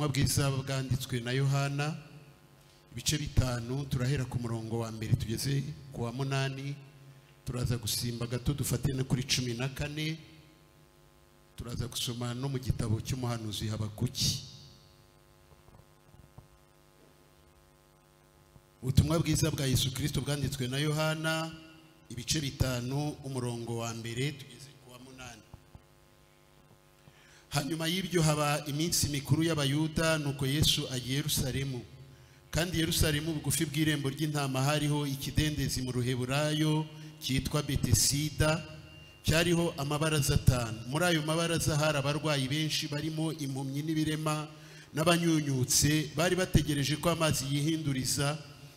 Ubutumwa bwiza bwanditswe na Yohana ibice 5 turahera ku murongo wa mbere tugeze ku wa 8 turaza gusimba gato dufatene kuri 14 turaza gusoma no mu gitabo cy'umuhanuzi Habakuki. Ubutumwa bwiza bwa Yesu Kristo bwanditswe na Yohana ibice 5 umurongo wa mbere tugeze ku wa 8. Hanyuma y'ibyo haba iminsi mikuru y'abayuda, nuko Yesu agiye Yerusalemu. Kandi Yerusalemu bugufi bw'irembo ry'intama hariho ikidendezi mu Ruheburayo cyitwa Betesida, cyariho amabaraza 5. Muri ayo mabaraza hari abarwayi benshi barimo impumyi n'ibirema n'abanyunyutse, bari bategereje ko amazi yihinduriza,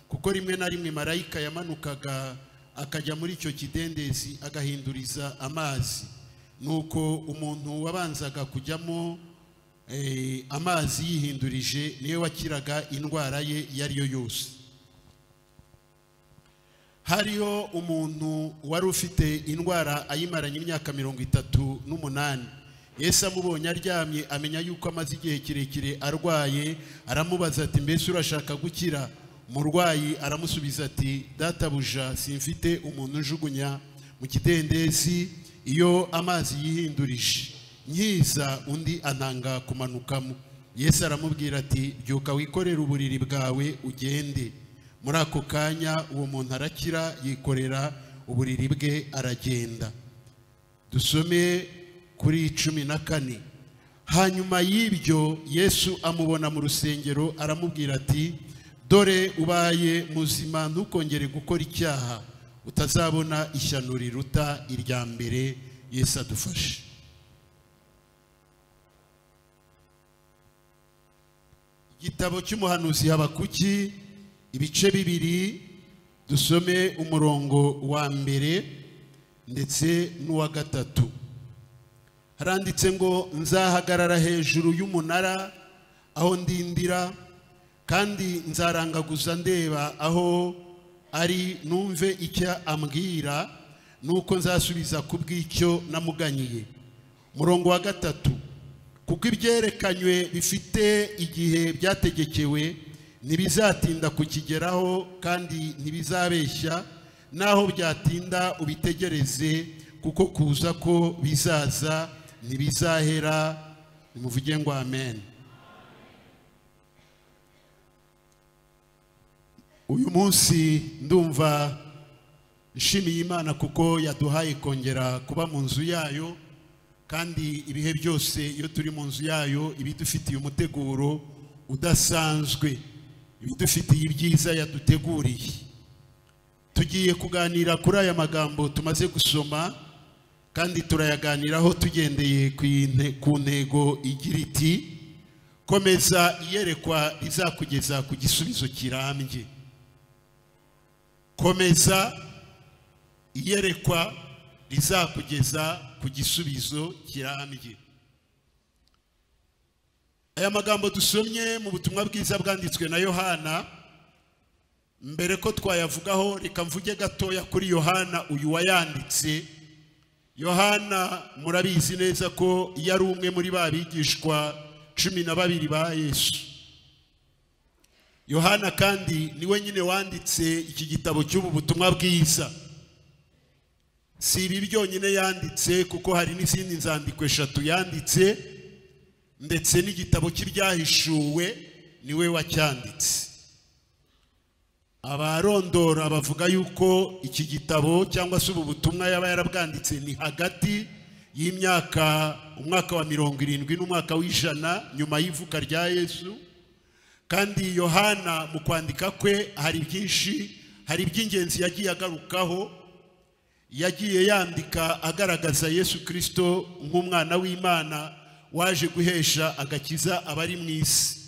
kuko rimwe na rimwe marayika yamanukaga akajya muri icyo kidendezi agahinduriza amazi. Nuko umuntu wabanzaga kujyamo amazi yihindurije niwe wakiraga indwara ye yariyo yose. Hariho umuntu wari ufite indwara ayimaranye imyaka 38. Yesu amubonye aryamye amenya yuko amaze igihe kirekire arwaye, aramubaza ati, mbese urashaka gukira? Umurwayi aramusubiza ati, databuja, simfite umuntu njugunya mu kidendezi iyo amazi yihindurije, nkiza undi ananga kumanukamo. Yesu aramubwira ati, byuka wikorera uburiri bwawe ugende. Muri ako kanya uwo muntu arakira, yikorera uburiri bwe aragenda. Dusome kuri 14. Hanyuma y'ibyo Yesu amubona mu rusengero, aramubwira ati, dore ubaye muzima, ntukongere gukora icyaha, utazabona ishyano riruta irya mbere. Yesu adufashe. Igitabo cy'umuhanuzi Habakuki ibice 2, dusome umurongo wa mbere ndetse n'uwa 3. Haranditse ngo, nzahagarara hejuru y'umunara aho ndindira, kandi nzarangaguza ndeba aho ari numve icyo ambwira, nuko nzasubiza kubw'icyo namuganyiye. Murongo wa 3, kuko ibyerekanywe bifite igihe byategekewe, ntibizatinda kukigeraho kandi ntibizabeshya, naho byatinda ubitegereze, kuko kuza ko bizaza ntibizahera. Nimuvuge ngo amen. Uyu munsi ndumva nshimiye Imana kuko yaduhaye kongera kuba mu nzu yayo, kandi ibihe byose iyo turi mu nzu yayo ibidufitiye umuteguro udasanzwe, ibidufitiye ibyiza yaduteguriye. Tugiye kuganira kuri aya magambo tumaze gusoma, kandi turayaganiraho tugendeye ku ntego igira iti, komeza iyerekwa rizakugeza ku gisubizo kirambye. Komeza iyerekwa rizakugeza ku gisubizo kirambye. Aya magambo dusomye mu butumwa bwiza bwanditswe na Yohana, mbere ko twayavugaho reka mvuge gatoya kuri Yohana uyu wayanditse. Yohana murabizi neza ko yari umwe muri ba bigishwa 12 ba Yesu. Yohana kandi niwe nyine wanditse iki gitabo cy'ubu butumwa bwiza. Si ibi byonyine yanditse, kuko hari n'izindi nzandiko 3 yanditse, ndetse n'igitabo cy'ibyahishuwe niwe wacyanditse. Abarondora bavuga yuko iki gitabo cyangwa se ubu butumwa yaba yarabwanditse ni hagati y'umwaka wa 70 n'umwaka w'100 nyuma y'ivuka rya Yesu. Kandi Yohana mu kwandika kwe hari byinshi, hari by'ingenzi yagiye agarukaho. Yagiye yandika agaragaza Yesu Kristo nk'umwana w'Imana waje guhesha agakiza abari mu isi,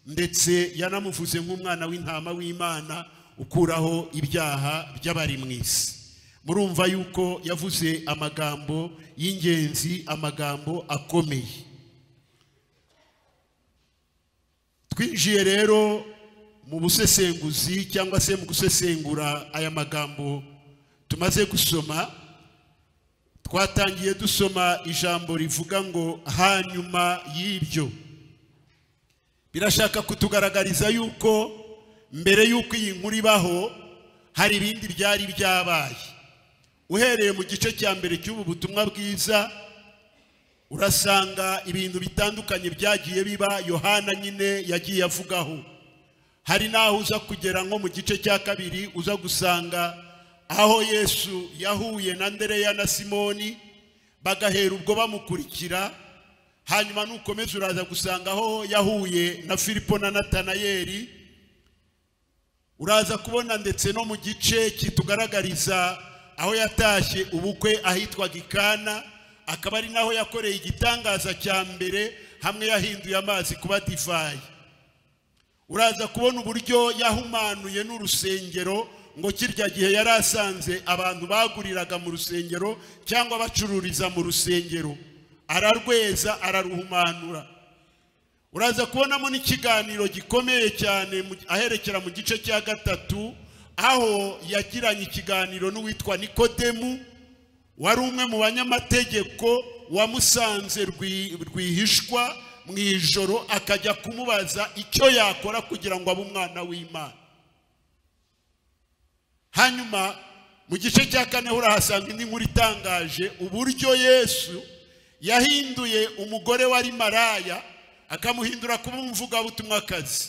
ndetse yanamuvuze nk'umwana w'intama w'Imana ukuraho ibyaha by'abari mu isi. Murumva yuko yavuze amagambo y'ingenzi, amagambo akomeye. Twinjiye rero mu busesenguzi cyangwa se mu gusesengura aya magambo tumaze gusoma. Twatangiye dusoma ijambo rivuga ngo hanyuma y'ibyo. birashaka kutugaragariza yuko mbere yuko iyi nkuru ibaho hari ibindi byari byabaye. Uhereye mu gice cya mbere cy'ubu butumwa bwiza urasanga ibintu bitandukanye byagiye biba Yohana nyine yagiye avugaho. Hari naho uza kugera nko mu gice cya kabiri uza gusanga aho Yesu yahuye na Andereya na Simoni bagahera ubwo bamukurikira. Hanyuma nukomeza uraza gusanga aho yahuye na Filipo na Natanayeli. Uraza kubona ndetse no mu gice kitugaragariza aho yatashye ubukwe ahitwa Gikana, akaba ari naho yakoreye igitangaza cya mbere hamwe yahinduye amazi kuba divayi. Uraza kubona uburyo yahumanuye n'urusengero, ngo kirya gihe yari asanze abantu baguriraga mu rusengero cyangwa bacururiza mu rusengero, ararweza araruhumanura. Uraza kubonamo n'ikiganiro gikomeye cyane aherekera mu gice cya gatatu, aho yagiranye ikiganiro n'uwitwa Nikodemu, wari umwe mu banyamategeko wamusanze rwihishwa mu ijoro, akajya kumubaza icyo yakora kugira ngo abe umwana w'Imana. Hanyuma mu gice cya kane urahasanga indi nkuru itangaje, uburyo Yesu yahinduye umugore wari maraya akamuhindura kuba umuvugabutumwakazi.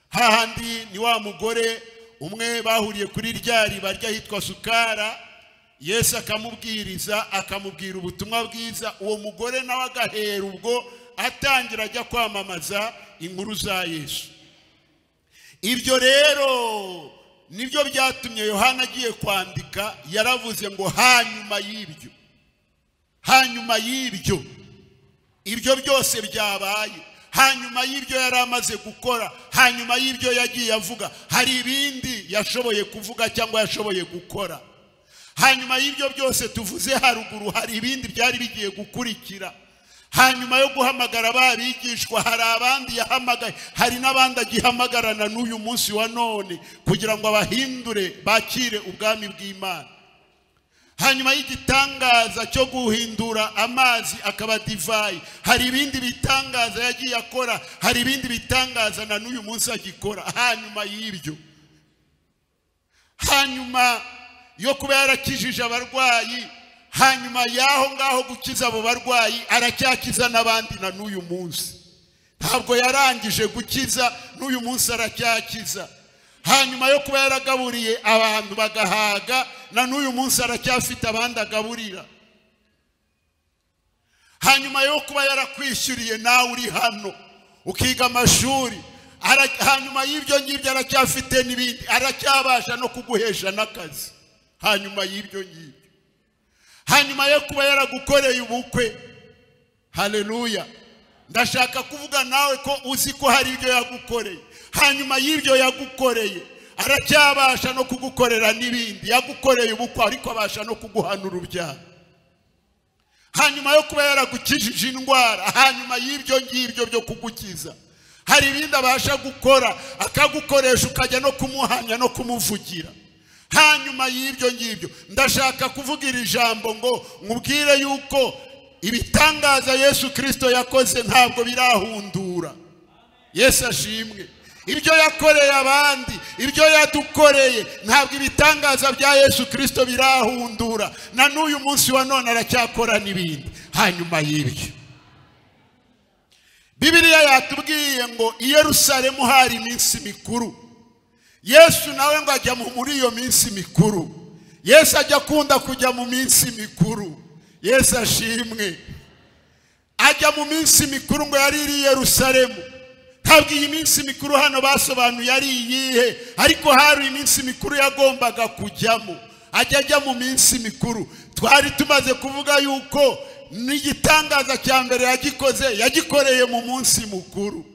Hahandi ni wa mugore umwe bahuriye kuri rya riba ryahitwa Sukara, Yesu akamubwiriza akamubwira ubutumwa bwiza. Uwo mugore nawe agahera ubwo atangira ajya kwamamaza inkuru za Yesu. Ibyo rero nibyo byatumye Yohana agiye kwandika yaravuze ngo hanyuma y'ibyo ibyo byose byabaye, hanyuma y'ibyo yari amaze gukora, hanyuma y'ibyo yagiye avuga, hari ibindi yashoboye kuvuga cyangwa yashoboye gukora. Hanyuma y'ibyo byose tuvuze haruguru hari ibindi byari bigiye gukurikira. Hanyuma yo guhamagara abigishwa hari abandi yahamagaye, hari n'abandi agihamagarana n'uyu munsi wa none kugira ngo abahindure bakire ubwami bw'Imana. Hanyuma y'igitangaza cyo guhindura amazi akaba divayi, hari ibindi bitangaza yagiye akora, hari ibindi bitangaza na n'uyu munsi agikora. Hanyuma y'ibyo, hanyuma yo kuba yarakijije abarwayi, hanyuma yaho ngaho gukiza abo barwayi aracyakiza n'abandi na n'uyu munsi. Ntabwo yarangije gukiza, n'uyu munsi aracyakiza. Hanyuma yo kuba yaragaburiye abantu bagahaga, na n'uyu munsi aracyafite abandi agaburira. Hanyuma yo kuba yarakwishyuriye nawe uri hano ukiga amashuri, hanyuma y'ibyo ngibyo aracyafite n'ibindi, aracyabasha no kuguhesha n'akazi. Hanyuma y'ibyo ngibyo, hanyuma yo kuba yaragukoreye ubukwe, haleluya, ndashaka kuvuga nawe ko uzi ko hari ibyo yagukoreye. Hanyuma y'ibyo yagukoreye aracyabasha no kugukorera n'ibindi. Yagukoreye ubukwe ariko abasha no kuguhana urubyaro. Hanyuma yo kuba yaragukijije indwara, hanyuma y'ibyo ngibyo byo kugukiza hari ibindi abasha gukora, akagukoresha ukajya no kumuhamya no kumuvugira. Hanyuma y'ibyo ngibyo ndashaka kuvuga iri jambo ngo nkubwire yuko ibitangaza Yesu Kristo yakoze ntabwo birahundura. Yesu ashimwe. Ibyo yakoreye abandi, ibyo yadukoreye, ntabwo ibitangaza bya Yesu Kristo birahundura. Na n'uyu munsi wa none aracyakora n'ibindi. Hanyuma y'ibyo, Bibiliya yatubwiye ngo i Yerusalemu hari iminsi mikuru. Yesu nawe ngo ajya muri iyo minsi mikuru. Yesu ajya akunda kujya mu minsi mikuru. Yesu ashimwe. Ajya mu minsi mikuru ngo yari iri Yerusalemu. Ntabwo iyi minsi mikuru hano basobanuye ari iyihe, ariko hari iminsi mikuru yagombaga kujyamo. Ajya mu minsi mikuru. Twari tumaze kuvuga yuko n'igitangaza cya mbere yagikoreye mu munsi mukuru.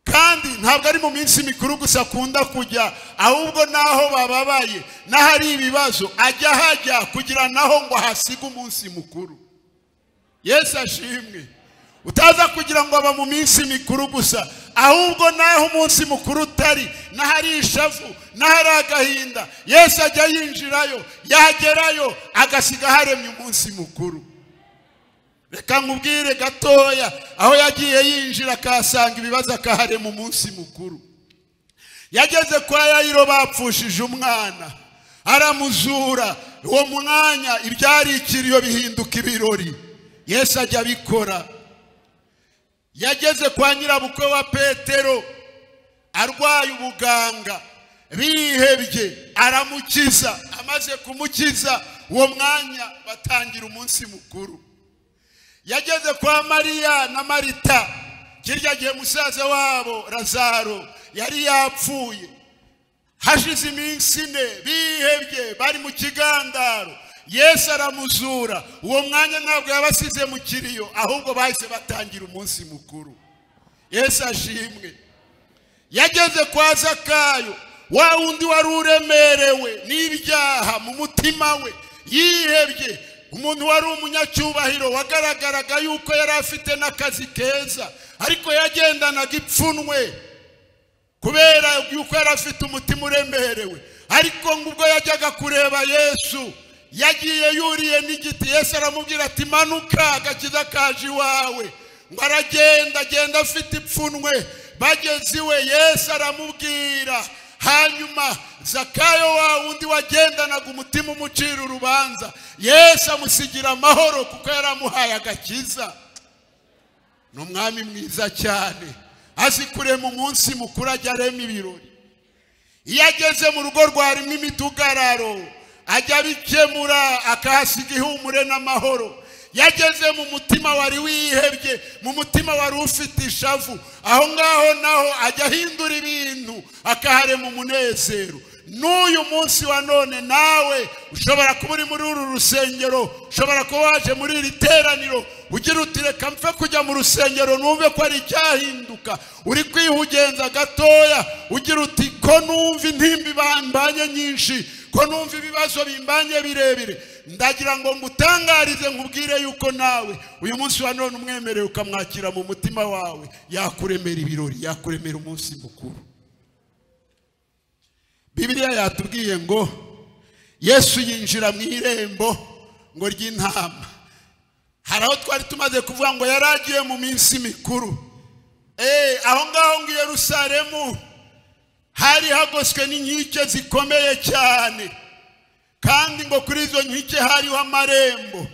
Kandi ntabwo ari mu minsi mikuru gusa akunda kujya, ahubwo naho bababaye, n'ahari ibibazo ajya hajya kugira naho ngo hasiga umunsi mukuru. Yesu ashimwe. Utaza kugira ngo aba mu minsi mikuru gusa, ahubwo naho umunsi mukuru utari, n'ahari ishavu, n'ahari agahinda, Yesu ajya yinjirayo, yagerayo agasiga haremye umunsi mukuru. reka nkubwire gatoya aho yagiye yinjira akahasanga ibibazo akaharema umunsi mukuru. Yageze kwa Yayiro bapfushije umwana, aramuzura. Uwo mwanya ibyari ikiriyo bihinduka ibirori. Yesu ajya abikora. Yageze kwa nyirabukwe wa Petero arwaye ubuganga, bihebye, aramukiza. Amaze kumukiza uwo mwanya batangira umunsi mukuru. Yageze kwa Mariya na Marita, kirya gihe musaza wabo Lazaro yari yapfuye. Hashize iminsi 4 bihebye, bari mu kigandaro. Yesu aramuzura. Uwo mwanya ntabwo yabasize mu kiriyo, ahubwo bahise batangira umunsi mukuru. Yesu ashimwe. Yageze kwa Zakayo, wa wundi wari uremerewe n'ibyaha mu mutima we, yihebye. Umuntu wari umunyacyubahiro, wagaragaraga yuko yari afite n'akazi keza, ariko yagendanaga ipfunwe kubera yuko yari afite umutima uremerewe. Ariko ngubwo yajyaga kureba Yesu, yagiye yuriye n'igiti. Yesu aramubwira ati manuka, agakiza kaje iwawe. Ngo agenda afite ipfunwe. Bageze iwe Yesu aramubwira. Hanyuma Zakayo wa wundi wagendanaga umutima umucira urubanza, Yesu amusigira amahoro kuko yaramuhaye agakiza. N'umwami mwiza cyane, azi kurema umunsi mukuru, ajya arema ibirori. Iyo ageze mu rugo rwarimo imidugararo, ajya abikemura akahasiga ihumure n'amahoro. Yageze mu mutima wari wihebye, mu mutima wari ufite ishavu, aho ngaho naho ajya ahindura ibintu akaharema umunezero. N'uyu munsi wa none nawe ushobora kuba uri muri uru rusengero, ushobora kuba waje muri iri teraniro, ugira uti reka mpfe kujya mu rusengero numve ko ari icyahinduka. Uri kwihugenza gatoya, ugira uti ko numva intimba bambanye nyinshi, ko numva ibibazo bimbanye birebire. Ndagira ngo ngutangarize nkubwire yuko nawe uyu munsi wa none umwemereye ukamwakira mu mutima wawe, yakuremera ibirori, yakuremera umunsi mukuru. Bibiliya yatubwiye ngo Yesu yinjira mu irembo ngo ry'intama. Hari aho twari tumaze kuvuga ngo yaragiye mu minsi mikuru. Aho ngaho ngo Yerusalemu hari hagoswe n'inkike zikomeye cyane, kandi ngo kuri izo nkike hariho amarembo.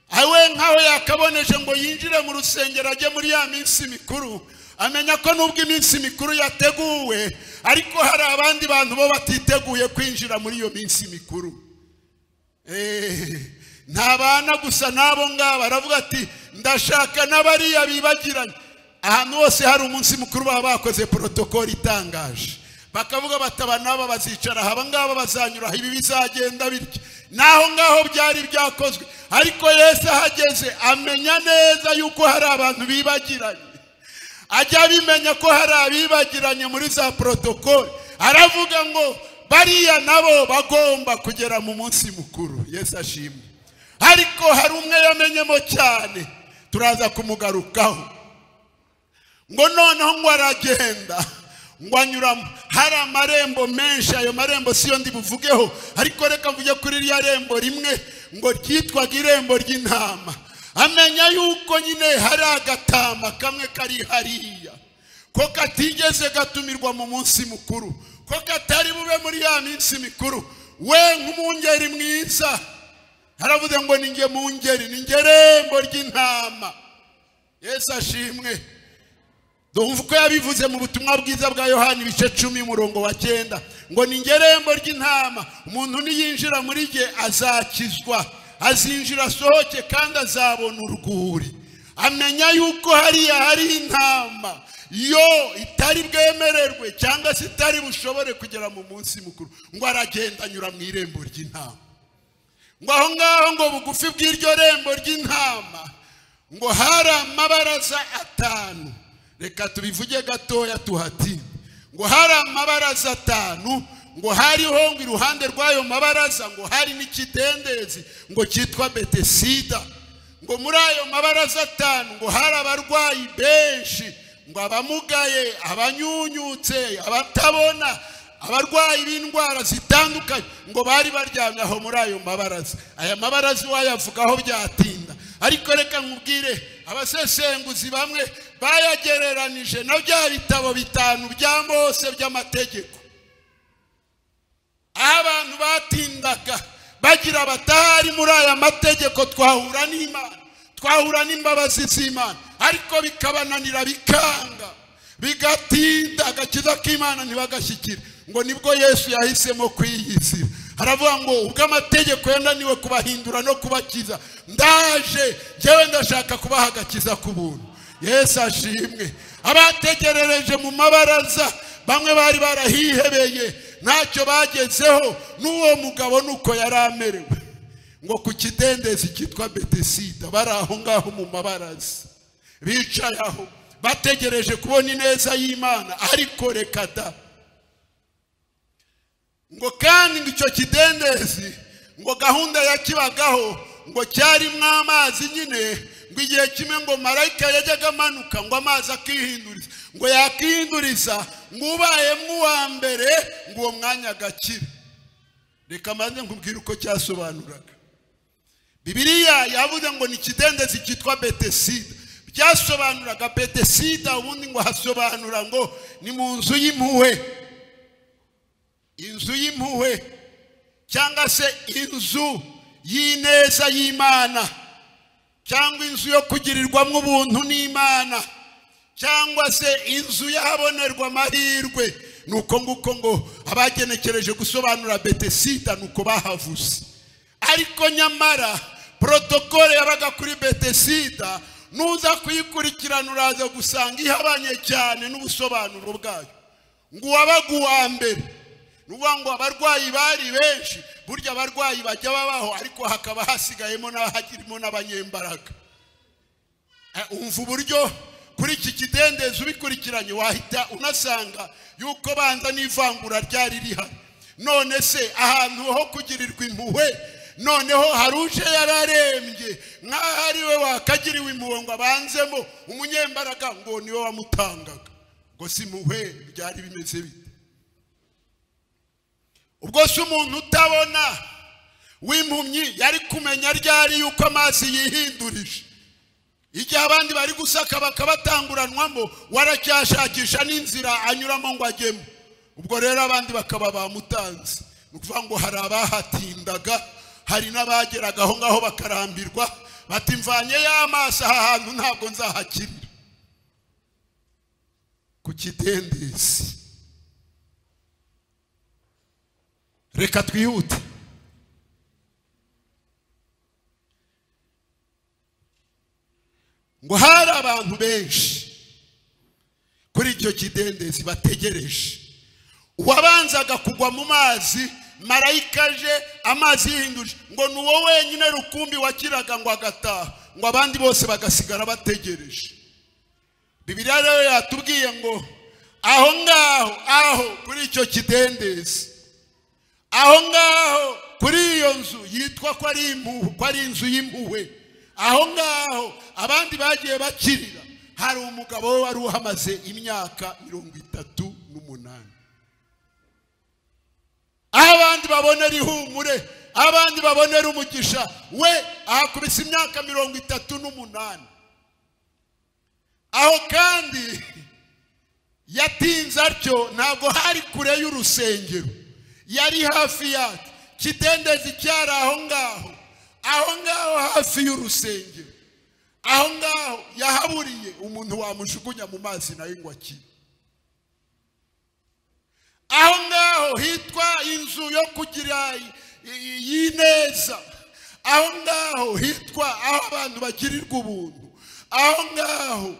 Awe nkaho yakaboneje ngo yinjire mu rusengero ajye muri ya minsi mikuru, amenya ko nubwo iminsi mikuru yateguwe, ariko hari abandi bantu bo batiteguye kwinjira muri iyo minsi mikuru. Ntabana gusa nabo ngaba, baravuga ati ndashaka n'abariya bibagiranye. Ahantu hose hari umunsi mukuru baba bakoze protokoli itangaje, bakavuga bataba nabo bazicara haba ngaba bazanyura, ibi bizagenda bityo. Naho ngaho byari byakozwe, ariko Yesu ahageze amenya neza yuko hari abantu bibagiranye. Ajya bimenya ko hari abibagiranye muri za protokoli, aravuga ngo bariya nabo bagomba kugera mu munsi mukuru. Yesu ashimwe. Ariko hari umwe yamenyemo cyane, turaza kumugarukaho. Ngo noneho ngo aragenda, ngo anyuramo, hari amarembo menshi. Ayo marembo siyo ndi buvugeho, ariko reka mvuge kuri rya rembo rimwe ngo ryitwaga irembo ry'intama. Amenya yuko nyine hari agatama kamwe kari hariya, ko katigeze gatumirwa mu munsi mukuru, ko katari bube muri ya minsi mikuru. We nk'umungeri mwiza haravuze ngo ninge mungeri, ninge rembo ry'intama. Yesu ashimwe. Ndumva ko yabivuze mu butumwa bwiza bwa Yohana ibice 10:9 ngo ninge rembo ry'intama, umuntu niyinjira muri jye azakizwa, azinjira asohoke kandi azabona urwuri. Amenya yuko hariya hari intama yo itari bwemererwe cyangwa se itari bushobore kugera mu munsi mukuru. Ngo aragenda anyura mu irembo ry'intama. Ngo aho ngaho ngo bugufi bw'iryo rembo ry'intama ngo hari amabaraza 5. Reka tubivuge gatoya tuhati. Ngo hari amabaraza 5, ngo hariho ngo iruhande rw'ayo mabaraza ngo hari n'ikidendezi ngo cyitwa Betesida. Ngo muri ayo mabaraza 5 ngo hari abarwayi benshi, ngo abamugaye, abanyunyutse, abatabona, abarwayi b'indwara zitandukanye, ngo bari baryamye aho muri ayo mabaraza. Aya mabaraza wayavugaho byatinda, ariko reka nkubwire abasesenguzi bamwe bayagereranije na bya bitabo 5 bya Mose by'amategeko, aho abantu batindaga bagira batari muri aya mategeko twahura n'Imana, twahura n'imbabazi z'Imana, ariko bikabananira bikanga bigatinda agakiza k'Imana ntibagashyikira. Ngo nibwo Yesu yahisemo kwiyizira, aravuga ngo ubwo amategeko yananiwe kubahindura no kubakiza, ndaje njyewe ndashaka kubaha agakiza k'ubuntu. Yesu ashimwe. Abategerereje mu mabaraza bamwe bari barahihebeye ntacyo bagezeho, n'uwo mugabo nuko yari amerewe, ngo ku kidendezi cyitwa Betesida bari aho ngaho mu mabaraza bicaye aho bategereje kubona ineza y'Imana. Ariko reka da, ngo kandi icyo kidendezi ngo gahunda yakibagaho ngo cyarimo amazi nyine, ngo igihe kimwe ngo marayika yajyaga amanuka ngo amazi akihinduriza, ngo yakihinduriza ngo ubayemo uwa mbere ngo uwo mwanya agakira. Reka maze nkubwire uko cyasobanuraga. Bibiliya yavuze ngo ni kidendezi cyitwa Betesida. Byasobanuraga Betesida ubundi ngo hasobanura ngo ni mu nzu y'impuhwe, inzu y'impuhwe cyangwa se inzu y'ineza y'Imana, cyangwa inzu yo kugirirwamo ubuntu n'Imana, cyangwa se inzu yabonerwa amahirwe. Nuko nguko ngo abagenekereje gusobanura Betesida nuko bahavuze. Ariko nyamara protokole yabaga kuri Betesida nuza kuyikurikirana uraza gusanga ihabanye cyane n'ubusobanuro bwayo. Ngo wabaga uwa mbere, nuvuga ngo abarwayi bari benshi, burya abarwayi bajya babaho ariko hakaba hasigayemo n'ahagirimo n'abanyembaraga. Umva uburyo kuri iki kidendezi ubikurikiranye wahita unasanga yuko banza n'ivangura ryari rihari. None se ahantu ho kugirirwa impuhwe noneho haruje yararembye nk'aho ari we wakagiriwe impuhwe ngo abanzemo, umunyembaraga ngo niwe wamutangaga. Ngo si impuhwe byari bimeze bite? Ubwo se umuntu utabona w'impumyi yari kumenya ryari yuko amazi yihindurije? Igihe abandi bari gusaka bakabatanguranwamo, waracyashakisha n'inzira anyuramo ngo ajyemo. Ubwo rero abandi bakaba bamutanze. Nukuvuga ngo hari abahatindaga, hari n'abageraga aho ngaho bakarambirwa bati mvanye y'amaso aha hantu ntabwo nzahakirira. Ku kidendezi. Reka twihute. Ngo hari abantu benshi kuri icyo kidendezi bategereje. Uwabanzaga kugwa mu mazi, marayika aje amazi yihinduje, ngo ni wowe wenyine rukumbi wakiraga ngo agataha, ngo abandi bose bagasigara bategereje. Bibiliya rero yatubwiye ngo aho ngaho kuri icyo kidendezi, aho ngaho kuri iyo nzu yitwa ko ari impuhwe, ko ari inzu y'impuhwe, aho ngaho abandi bagiye bakirira, hari umugabo wari uhamaze imyaka 38. Abandi babonera ihumure, abandi babonera umugisha, we ahakubise imyaka 38. Aho kandi yatinze atyo ntabwo hari kure y'urusengero, yari hafi yacyo. Kidendezi cyari aho ngaho hafi y'urusengero. Aho ngaho yahaburiye umuntu wamujugunya mu mazi nayo ngo akire. Aho ngaho hitwa inzu yo kugira y'ineza. Aho ngaho hitwa aho abantu bagirirwa ubuntu. Aho ngaho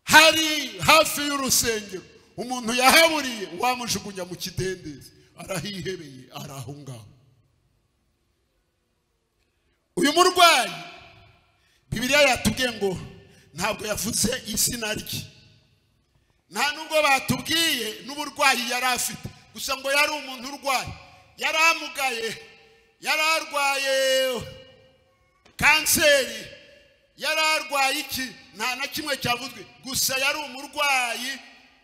hari hafi y'urusengero. Umuntu yahaburiye wamujugunya mu kidendezi, arahihebeye, araho ngaho. Uyu murwayi Bibiliya yatubwiye ngo ntabwo yavuze izina rye, nta nubwo batubwiye n'uburwayi yari afite, gusa ngo yari umuntu urwaye, yari amugaye, yari arwaye kanseri, yari arwaye iki, nta na kimwe cyavuzwe, gusa yari umurwayi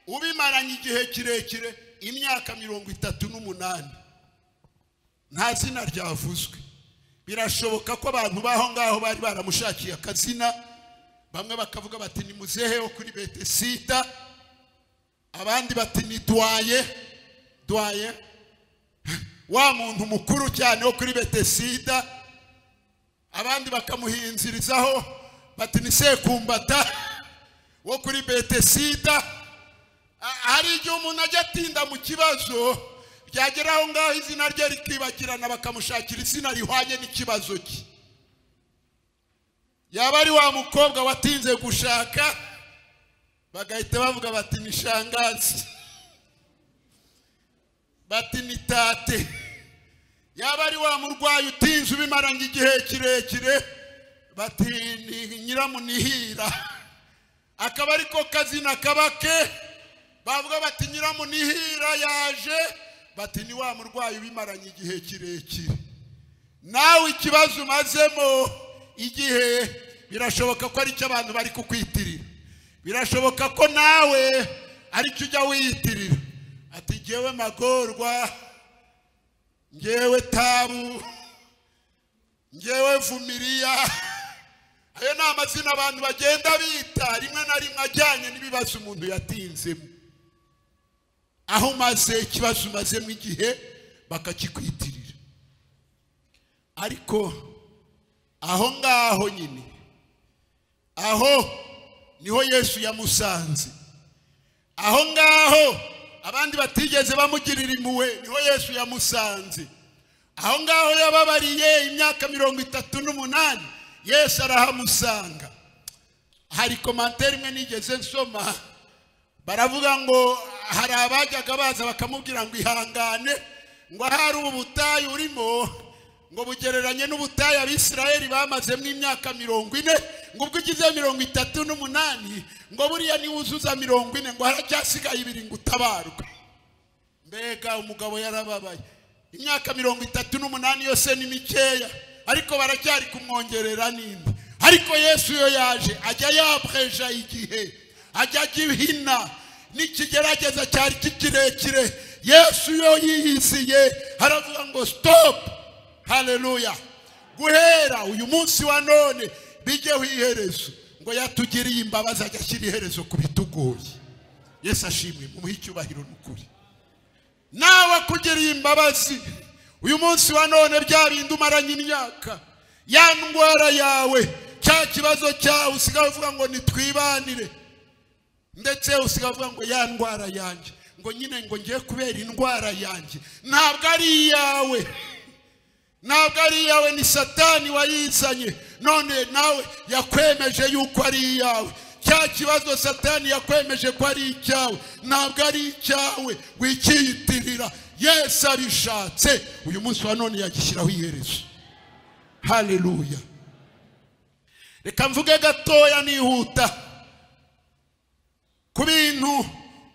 ubimaranye igihe kirekire, imyaka 38. Nta zina ryavuzwe, birashoboka ko abantu baho ngaho bari baramushakiye akazina, bamwe bakavuga bati ni muzehe wo kuri Betesida, abandi bati ni Dwaye wa muntu mukuru cyane wo kuri Betesida, abandi bakamuhinzirizaho bati ni Sekumbata wo kuri Betesida. Hari igihe umuntu ajya atinda mu kibazo, byageraho ngaho izina rye rikibagirana bakamushakira izina rihwanye n'ikibazo cye. Yaba ari wa mukobwa watinze gushaka, bagahita bavuga bati ni shangazi, bati ni tate. Yaba ari wa murwayi utinze ubimaranye igihe kirekire, bati ni nyiramunihira. Akaba ariko kazina kabake, bavuga bati nyiramunihira yaje, bati ni wa murwayi ubimaranye igihe kirekire. Nawe ikibazo umazemo igihe, birashoboka ko ari cyo abantu bari kukwitirira. Birashoboka ko nawe ari cyo ujya wiyitirira. Ati ngewe Magorwa, ngewe Tabu, ngewe Vumiriya. Ayo ni amazina abantu bagenda bita rimwe na rimwe ajyanye n'ibibazo umuntu yatinzemo. Aho maze ikibazo umazemo igihe bakakikwitirira. Ariko aho ngaho nyine, aho niho Yesu yamusanze. Aho ngaho abandi batigeze bamugirira impuhwe, niho Yesu yamusanze. Aho ngaho yababariye imyaka 38, Yesu arahamusanga. Hari komantere imwe nigeze nsoma, baravuga ngo hari abajyaga baza bakamubwira ngo ihangane, ngo hari ubutayu urimo, ngo bugereranye n'ubutayu Abisirayeli bamazemo imyaka 40, ngo ubwo ugize 38, ngo buriya ni wuzuza 40, ngo haracyasigaye 2 ngo utabarwe. Mbega umugabo yarababaye. Imyaka 38 yose ni mikeya, ariko baracyari kumwongerera ninde. Ariko Yesu yo yaje ajya yabreja igihe, ajya gihina n'ikigerageza cyari kikirekire. Yesu yo yihisiye haravuga ngo stop. Haleluya. Guhera uyu munsi wa none bijyeho iherezo, ngo yatugiriye imbabazi agashyira iherezo ku bitugoye. Yesu ashimwe, mumuhe icyubahiro n'ukuri. Nawe kugiriye imbabazi uyu munsi wa none, bya bindi umaranye imyaka, ya ndwara yawe, cya kibazo cyawe, usigaye uvuga ngo nitwibanire, ndetse usigaye uvuga ngo ya ndwara yanjye, ngo nyine ngo ngiye kubera indwara yanjye. Ntabwo ari iyawe, ntabwo ari iyawe, ni Satani wayizanye. None nawe yakwemeje yuko ari iyawe. Cya kibazo Satani yakwemeje ko ari icyawe, ntabwo ari icyawe, wikiyitirira. Yesu abishatse uyu munsi wa none yagishyiraho iherezo. Haleluya. Reka mvuge gatoya nihuta ku bintu,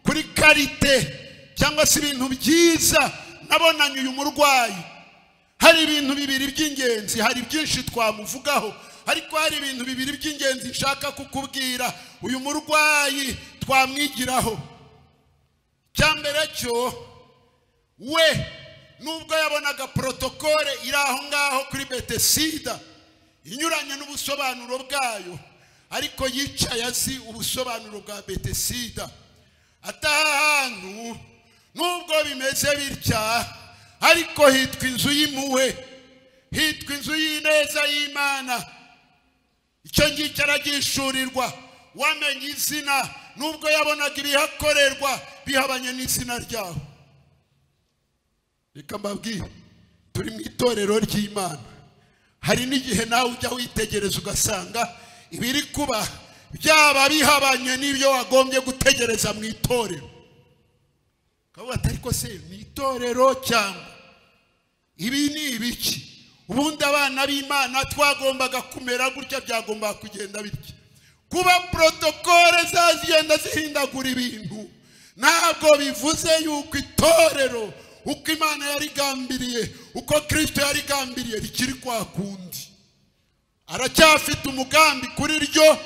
kuri karite cyangwa se ibintu byiza nabonanye uyu murwayi. Hari ibintu bibiri by'ingenzi, hari byinshi twamuvugaho, ariko hari ibintu bibiri by'ingenzi nshaka kukubwira uyu murwayi twamwigiraho. Cyambere cyo, we nubwo yabonaga protokole iri aho ngaho kuri Betesida inyuranye n'ubusobanuro bwayo, ariko yicaye azi ubusobanuro bwa Betesida. Atahantu nubwo bimeze bitya, ariko hitwa inzu y'impuhwe, hitwa inzu y'ineza y'Imana. Icyo ngicyo aragishurirwa. Wamenye izina nubwo yabonaga ibihakorerwa bihabanye n'izina ryaho. Reka mbabwire, turi mu itorero ry'Imana. Hari n'igihe nawe ujya witegereza ugasanga ibiri kuba byaba bihabanye n'ibyo wagombye gutegereza mu itorero. Kavuga ati ariko se ni itorero cyangwa ibi ni ibiki? Ubundi abana b'Imana twagombaga kumera gutya, byagombaga kugenda bitya. Kuba protokole zagenda zihindagura ibintu ntabwo bivuze yuko itorero uko Imana yarigambiriye, uko Kristo yarigambiriye rikiri kwa kundi. Aracyafite umugambi kuri ryo,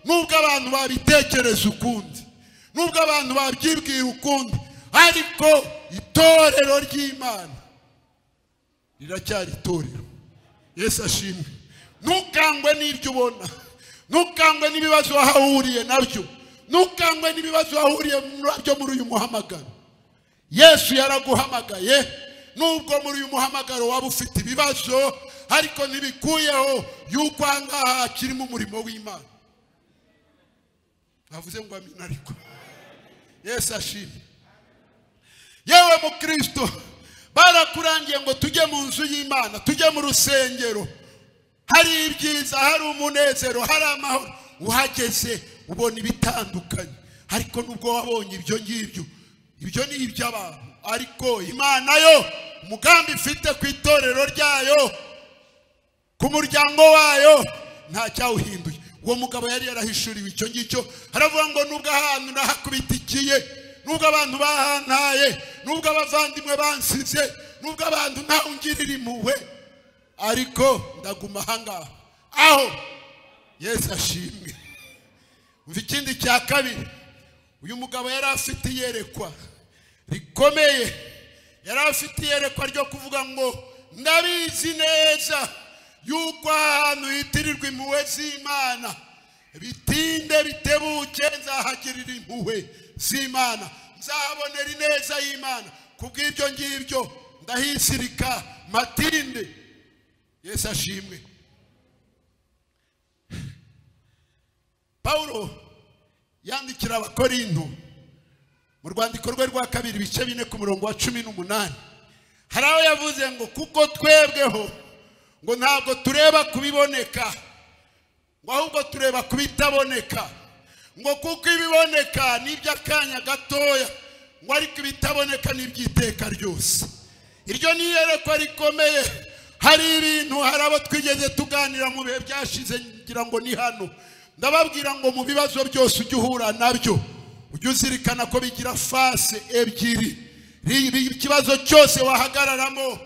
nubwo abantu babitekereza ukundi, nubwo abantu babyibwira ukundi, ariko itorero ry'Imana riracyari itorero. Yesu ashimwe. Ntukangwe n'ibyo ubona, ntukangwe n'ibibazo wahahuriye nabyo, ntukangwe n'ibibazo wahuriye nabyo muri uyu muhamagaro. Yesu yaraguhamagaye, nubwo muri uyu muhamagaro waba ufite ibibazo, ariko ntibikuyeho yuko ahangaha hakirimo umurimo w'Imana. Avuze ngo amina ariko. Yesu ashimwe. Yewe mu Kristo, barakurangiye ngo tujye mu nzu y'Imana, tujye mu rusengero. Hari ibyiza, hari umunezero, hari amahoro. Uhageze ubona ibitandukanye, ariko nubwo wabonye ibyo ngibyo, ibyo ni iby'abantu, ariko Imana yo umugambi ifite ku itorero ryayo, ku muryango wayo, nta cyawuhinduye. Uwo mugabo yari yarahishuriwe icyo ngicyo, haravuga ngo nubwo ahantu nahakubitikiye, nubwo abantu bahantaye, nubwo abavandimwe bansize, nubwo abantu ntawungirira impuhwe, ariko ndaguma ahangaha. Aho Yesu ashimwe. Umva ikindi cya kabiri, uyu mugabo yari afite iyerekwa rikomeye, yari afite iyerekwa ryo kuvuga ngo ndabizi neza yuko ahantu hitirirwa impuhwe z'Imana, bitinde bitebuke nzahagirira impuhwe z'Imana, nzahabonera ineza y'Imana. Kubw'ibyo ngibyo ndahisirika matinde. Yesu ashimwe. Paulo yandikira Abakorinto mu rwandiko rwe rwa kabiri ibice 4 ku murongo wa 18, hari aho yavuze ngo kuko twebweho ngo ntabwo tureba kubiboneka, ngo ahubwo tureba kubitaboneka, ngo kuko ibiboneka n'iby'akanya gatoya, ngo ariko ibitaboneka n'iby'iteka ryose. Iryo ni iyerekwa rikomeye. Hari ibintu, hari abo twigeze tuganira mu bihe byashize, ngira ngo ni hano, ndababwira ngo mu bibazo byose ujye uhura nabyo, ujye uzirikana ko bigira fase ebyiri. Ikibazo cyose wahagararamo,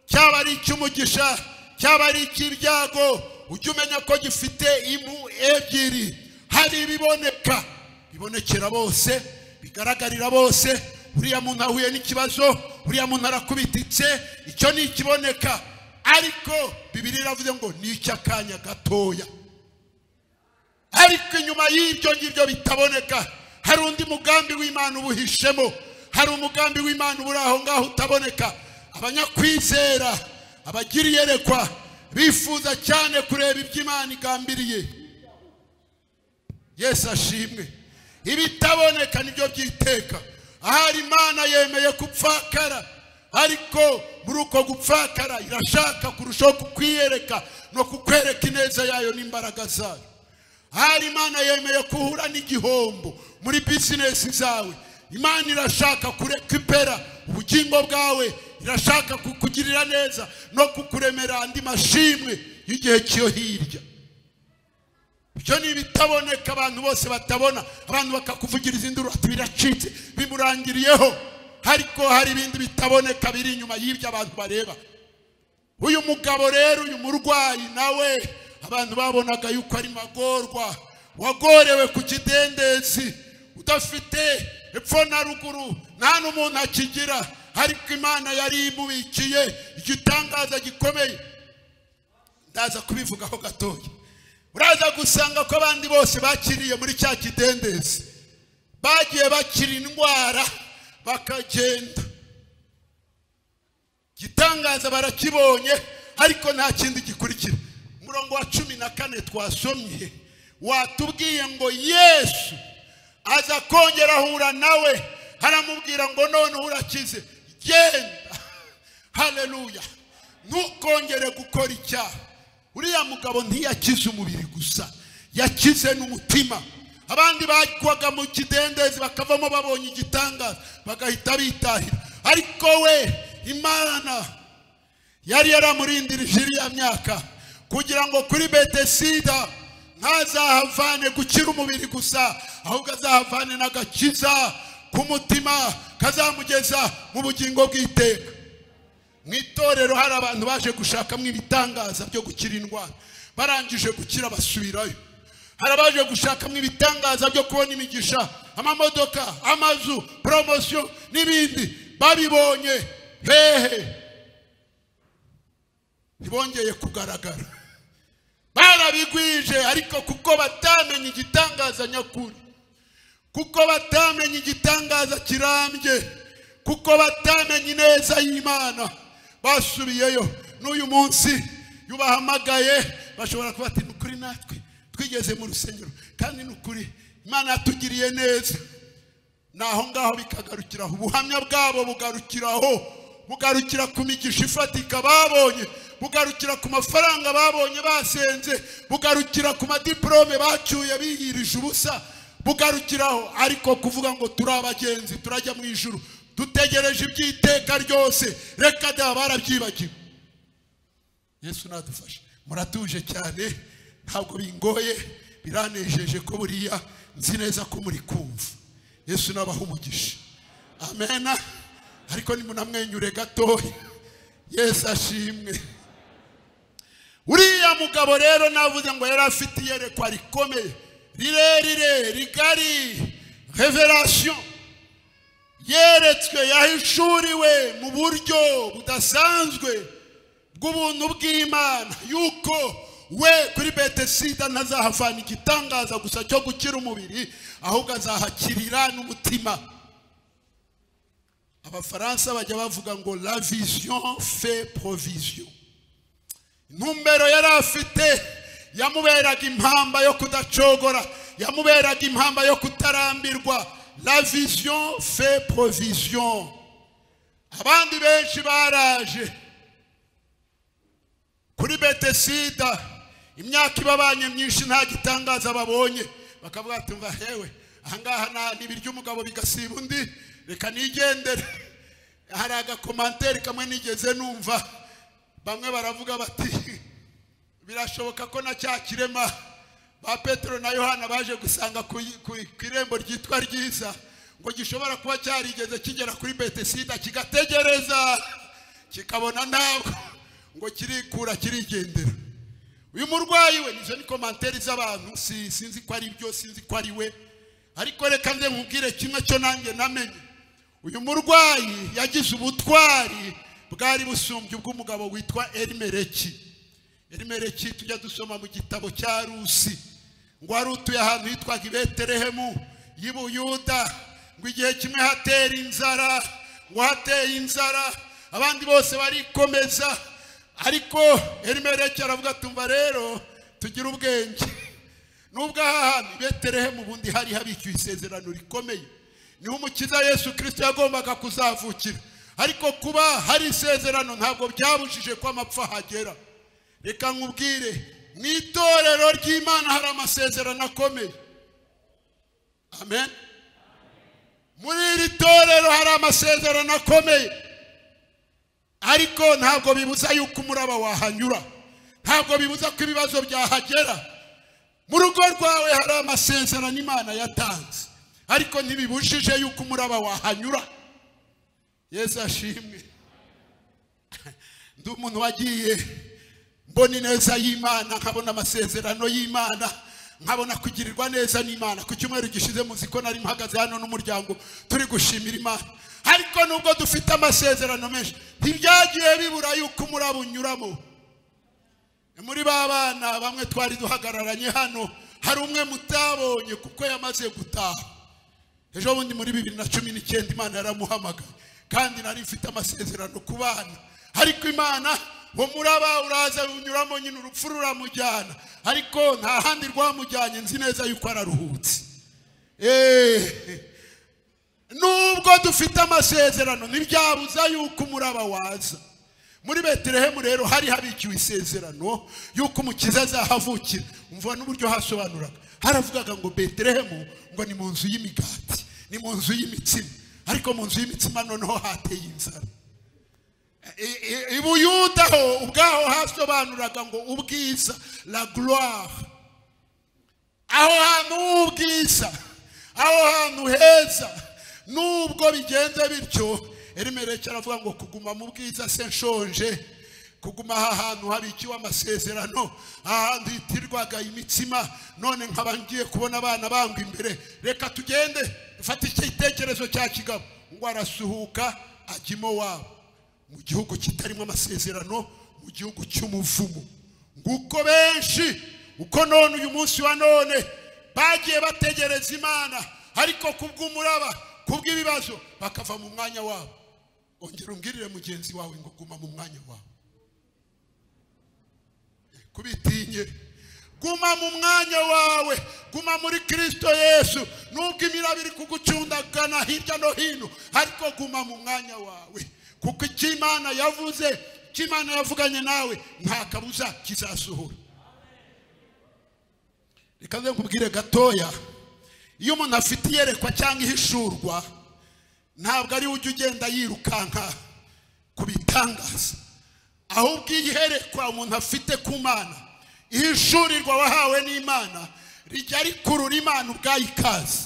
cyaba ari icy'umugisha, cyaba ari icy'ibyago, ujye umenya ko gifite impu ebyiri. Hari ibiboneka, bibonekera bose, bigaragarira bose. Uriya muntu ahuye n'ikibazo, uriya muntu arakubititse, icyo ni ikiboneka. Ariko Bibiliya iravuze ngo ni icy'akanya gatoya. Ariko inyuma y'ibyo ngibyo bitaboneka, hari undi mugambi w'Imana ubuhishemo, hari umugambi w'Imana uburi aho ngaho utaboneka. Abanyakwizera, abagira iyerekwa, bifuza cyane kureba ibyo Imana igambiriye. Yesu ashimwe. Ibitaboneka nibyo byiteka. Ahari Imana yemeye kupfakara, ariko muri uko gupfakara irashaka kurushaho kukwiyereka no kukwereka ineza yayo n'imbaraga zayo. Ahari Imana yemeye kuhura n'igihombo muri business zawe, Imana irashaka kurekupera ubugingo bwawe, irashaka kukugirira neza no kukuremera andi mashimwe y'igihe cyo hirya. Ibyo ni bitaboneka, abantu bose batabona, abantu bakakuvugiriza induru ati biracitse, bimurangiriyeho. Ariko hari ibindi bitaboneka biri inyuma y'ibyo abantu bareba. Uyu mugabo rero, uyu murwayi nawe, abantu babonaga yuko ari magorwa, wagorewe ku kidendezi, udafite epfo na ruguru, nta n'umuntu akigira. Ariko Imana yari imubikiye igitangaza gikomeye. Ndaza kubivugaho gatoya. Uraza gusanga ko abandi bose bakiriye muri cya kidendezi, bagiye bakira indwara bakagenda. Gitangaza barakibonye, ariko nta kindi gikurikira. Umurongo wa 14 twasomye watubwiye ngo Yesu aza kongera ahura nawe, haramubwira ngo none urakize, genda. Haleluya. Ntukongere gukora icyaha. Uriya mugabo ntiyakize umubiri gusa, yakize n'umutima. Abandi bagwaga mu kidendezi bakavamo babonye igitangaza bagahita bitahira, ariko we Imana yari yaramurindirije iriya myaka kugira ngo kuri Betesida ntazahavane gukira umubiri gusa, ahubwo azahavane n'agakiza k'umutima kazamugeza mu bugingo bw'iteka. Mu itorero hari abantu baje gushakamo ibitangaza byo gukira indwara, barangije gukira basubirayo. Hari abaje gushakamo ibitangaza byo kubona imigisha, amamodoka, amazu, promotion n'ibindi, babibonye hehe. ntibongeye kugaragara. Barabigwije ariko kuko batamenye igitangaza nyakuri, kuko batamenye igitangaza kirambye, kuko batamenye neza y'Imana, basubiyeyo. N'uyu munsi yubahamagaye bashobora kuba ati nukuri natwe twigeze mu rusengero kandi nukuri Imana yatugiriye neza. Naho ngaho bikagarukiraho, ubuhamya bwabo bugarukiraho, bugarukira ku migisha ifatika babonye, bugarukira ku mafaranga babonye basenze, bugarukira ku madiplome bacyuye bihirije ubusa, bugarukiraho. Ariko kuvuga ngo turi abagenzi turajya mu ijuru dutegereje iby'iteka ryose, reka da barabyibagiwe. Yesu nadufashe. Muratuje cyane, ntabwo bingoye, biranejeje ko buriya nzi neza ko muri kumva. Yesu nabaha umugisha. Amen. Ariko nimunamwenyure gatoya. Yesu ashimwe. Uriya mugabo rero navuze ngo yari afite iyerekwa rikomeye, rirerire, rigari, revelation. Yeretswe, yahishuriwe mu buryo budasanzwe bw'ubuntu bw'Imana yuko we kuri Betesida ntazahavana igitangaza gusa cyo gukira umubiri, ahubwo azahakirira n'umutima. Abafaransa bajya bavuga ngo la vision fait provision. Intumbero yari afite yamuberaga impamba yo kudacogora, yamuberaga impamba yo kutarambirwa. La vision fait provision. Abandi benshi baraje kuri Betesida, imyaka ibabanye myinshi nta gitangaza babonye, bakavuga ati mva hewe ahangaha n'ibiryo umugabo bigasiba undi, reka nigendere. Hari agakomanteri kamwe nigeze numva, bamwe baravuga bati birashoboka ko na cya kirema ba Petero na Yohana baje gusanga ku irembo ryitwa ryiza ngo gishobora kuba cyarigeze kigera kuri Betesida kigategereza kikabona ntabwo, ngo kirikura kirigendera. Uyu murwayi we, nizo ni komanteri z'abantu, sinzi ko ari byo, sinzi ko ari we, ariko reka nze nkubwire kimwe cyo nanjye namenye. Uyu murwayi yagize ubutwari bwari busumbye ubw'umugabo witwa Elimeleki. Elimeleki tujya dusoma mu gitabo cya Rusi, ngo wari utuye ahantu hitwaga i Betelehemu y'i Buyuda, ngo igihe kimwe hatera inzara, ngo hateye inzara abandi bose barikomeza. Ariko Elimeleki aravuga tumva rero tugira ubwenge, nubwo aha hantu i Betelehemu ubundi hari habikiwe isezerano rikomeye, niho umukiza Yesu Kristo yagombaga kuzavukira. Ariko kuba hari isezerano ntabwo byabujije ko amapfa hagera. Reka nkubwire, mu itorero ry'Imana hari amasezerano akomeye. Amen. Muri iri torero hari amasezerano akomeye, ariko ntabwo bibuza yuko umuraba wahanyura, ntabwo bibuza ko ibibazo byahagera. Mu rugo rwawe hari amasezerano Imana yatanze, ariko ntibibujije yuko umuraba wahanyura. Yesu ashimwe. Ndi umuntu wagiye mbona ineza y'Imana, nkabona amasezerano y'Imana, nkabona kugirirwa neza n'Imana. Ku cyumweru gishize muzi ko nari mpagaze hano n'umuryango turi gushimira Imana. Ariko nubwo dufite amasezerano menshi, ntibyagiye bibura yuko umuraba unyuramo. Muri babana bamwe twari duhagararanye hano, hari umwe mutabonye kuko yamaze gutaha. Ejo bundi muri 2019 Imana yaramuhamagaye, kandi nari mfite amasezerano ku bana. Ariko Imana wo muraba uraza unyuramo, nyine urupfu ruramujyana, ariko nta handi rwamujyanye, nzi neza yuko araruhutse. Nubwo dufite amasezerano ntibyabuza yuko umuraba waza. Muri Betelehemu rero hari habikiwe isezerano yuko umukiza azahavukira. Umva n'uburyo hasobanuraga, haravugaga ngo Betelehemu ngo ni mu nzu y'imigati, ni mu nzu y'imitsima, ariko mu nzu y'imitsima noneho hateye inzara. I Buyuda ho ubwaho hasobanuraga ngo ubwiza, la gloire. Aho hantu ubwiza, aho hantu heza. Nubwo bigenze bityo, Elimeleki aravuga ngo kuguma mu bwiza se nshonje, kuguma aha hantu habikiwe amasezerano, ahantu hitirwaga imitsima, none nkaba ngiye kubona abana bangwa imbere, reka tugende dufate igitekerezo cya kigabo. Ngo arasuhuka ajya i Mowabu, mu gihugu kitarimo amasezerano, mu gihugu cy'umuvumo. Nguko benshi uko none uyu munsi wa none bagiye bategereza Imana, ariko kubw'umuraba, kubw'ibibazo bakava mu mwanya wabo. Ongera umbwirire mugenzi wawe ngo guma mu mwanya wawe. Kubitinye, guma mu mwanya wawe, guma muri Kristo Yesu. Nubwo imiraba iri kugucundagana hirya no hino, ariko guma mu mwanya wawe, kuko icyo Imana yavuze, icyo Imana yavuganye nawe nta kabuza kizasohora. Reka nze nkubwire gatoya, iyo umuntu afite iyerekwa cyangwa ihishurwa, ntabwo ari ujya ugenda yirukanka kubitangaza, ahubwo iyerekwa umuntu afite ku Mana, ihishurirwa wahawe n'Imana, rijya rikurura Imana ubwayo ikaze.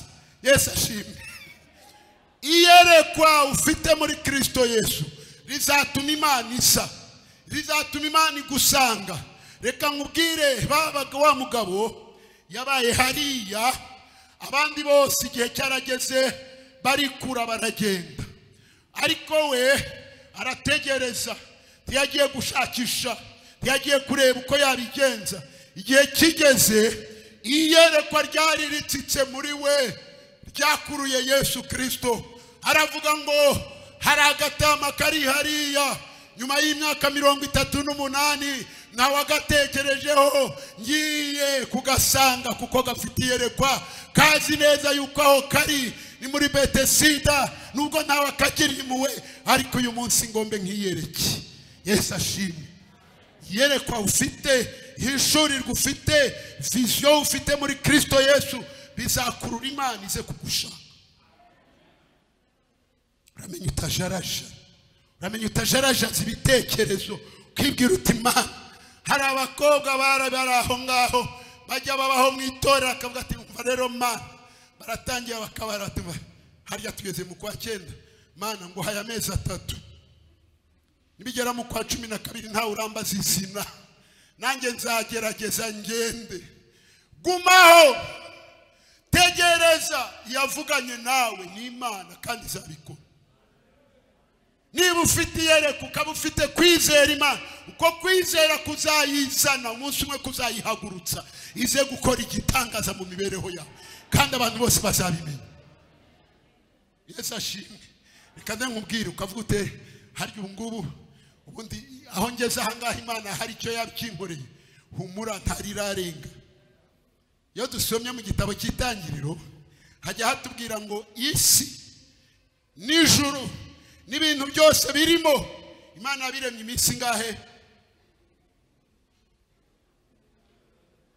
Yesu ashimwe. Iyerekwa ufite muri Kristo Yesu rizatuma Imana isa, rizatuma Imana igusanga. Reka nkubwire, babaga wa mugabo yabaye hariya, abandi bose igihe cyarageze barikura baragenda, ariko we arategereza, ntiyagiye gushakisha, ntiyagiye kureba uko yabigenza. Igihe kigeze, iyerekwa ryari ritsitse muri we, ryakuruye Yesu Kristo. Aravuga ngo hari agatama kari hariya, nyuma y'imyaka 38 nawe agatekerejeho, ngiye kugasanga kuko gafite iyerekwa, kazi neza yuko aho kari ni muri Betesida, nubwo nawe akagirimuwe, ariko uyu munsi ngombe nkiyereke. Yesu ashimwe. Iyerekwa ufite, hishurirwa ufite, vision ufite muri Kristo Yesu, bizakurura Imana ize kugushaka. Uramenye utajaraja, uramenye utajaraja zibitekerezo, ukibwira uti Imana, hari abakobwa bari aho ngaho bajya babaho mu itorero, akavuga ati umva rero Mana, baratangiye bakabara ati harya tugeze mu kwa 9, Mana ngo haya amezi 3, nibigera mu kwa 12 nta urambaza izina, nanjye nzagerageza ngende. Gumaho, tegereza, yavuganye nawe ni Imana kandi izabikora. Niba ufite iyerekwa ukaba ufite kwizera Imana, uko kwizera kuzayizana umunsi umwe kuzayihagurutsa ize gukora igitangaza mu mibereho yawe, kandi abantu bose bazabimenya. Yesu ashimwe. Reka nkubwire, ukavuga ute harya ubungubu ubundi aho ngeze ahangaha Imana hari icyo yakinkoreye, humura ntarirarenga. Iyo dusomye mu gitabo cy'Itangiriro hajya hatubwira ngo isi n'ijuru n'ibintu byose birimo, Imana yabiremye iminsi ngahe?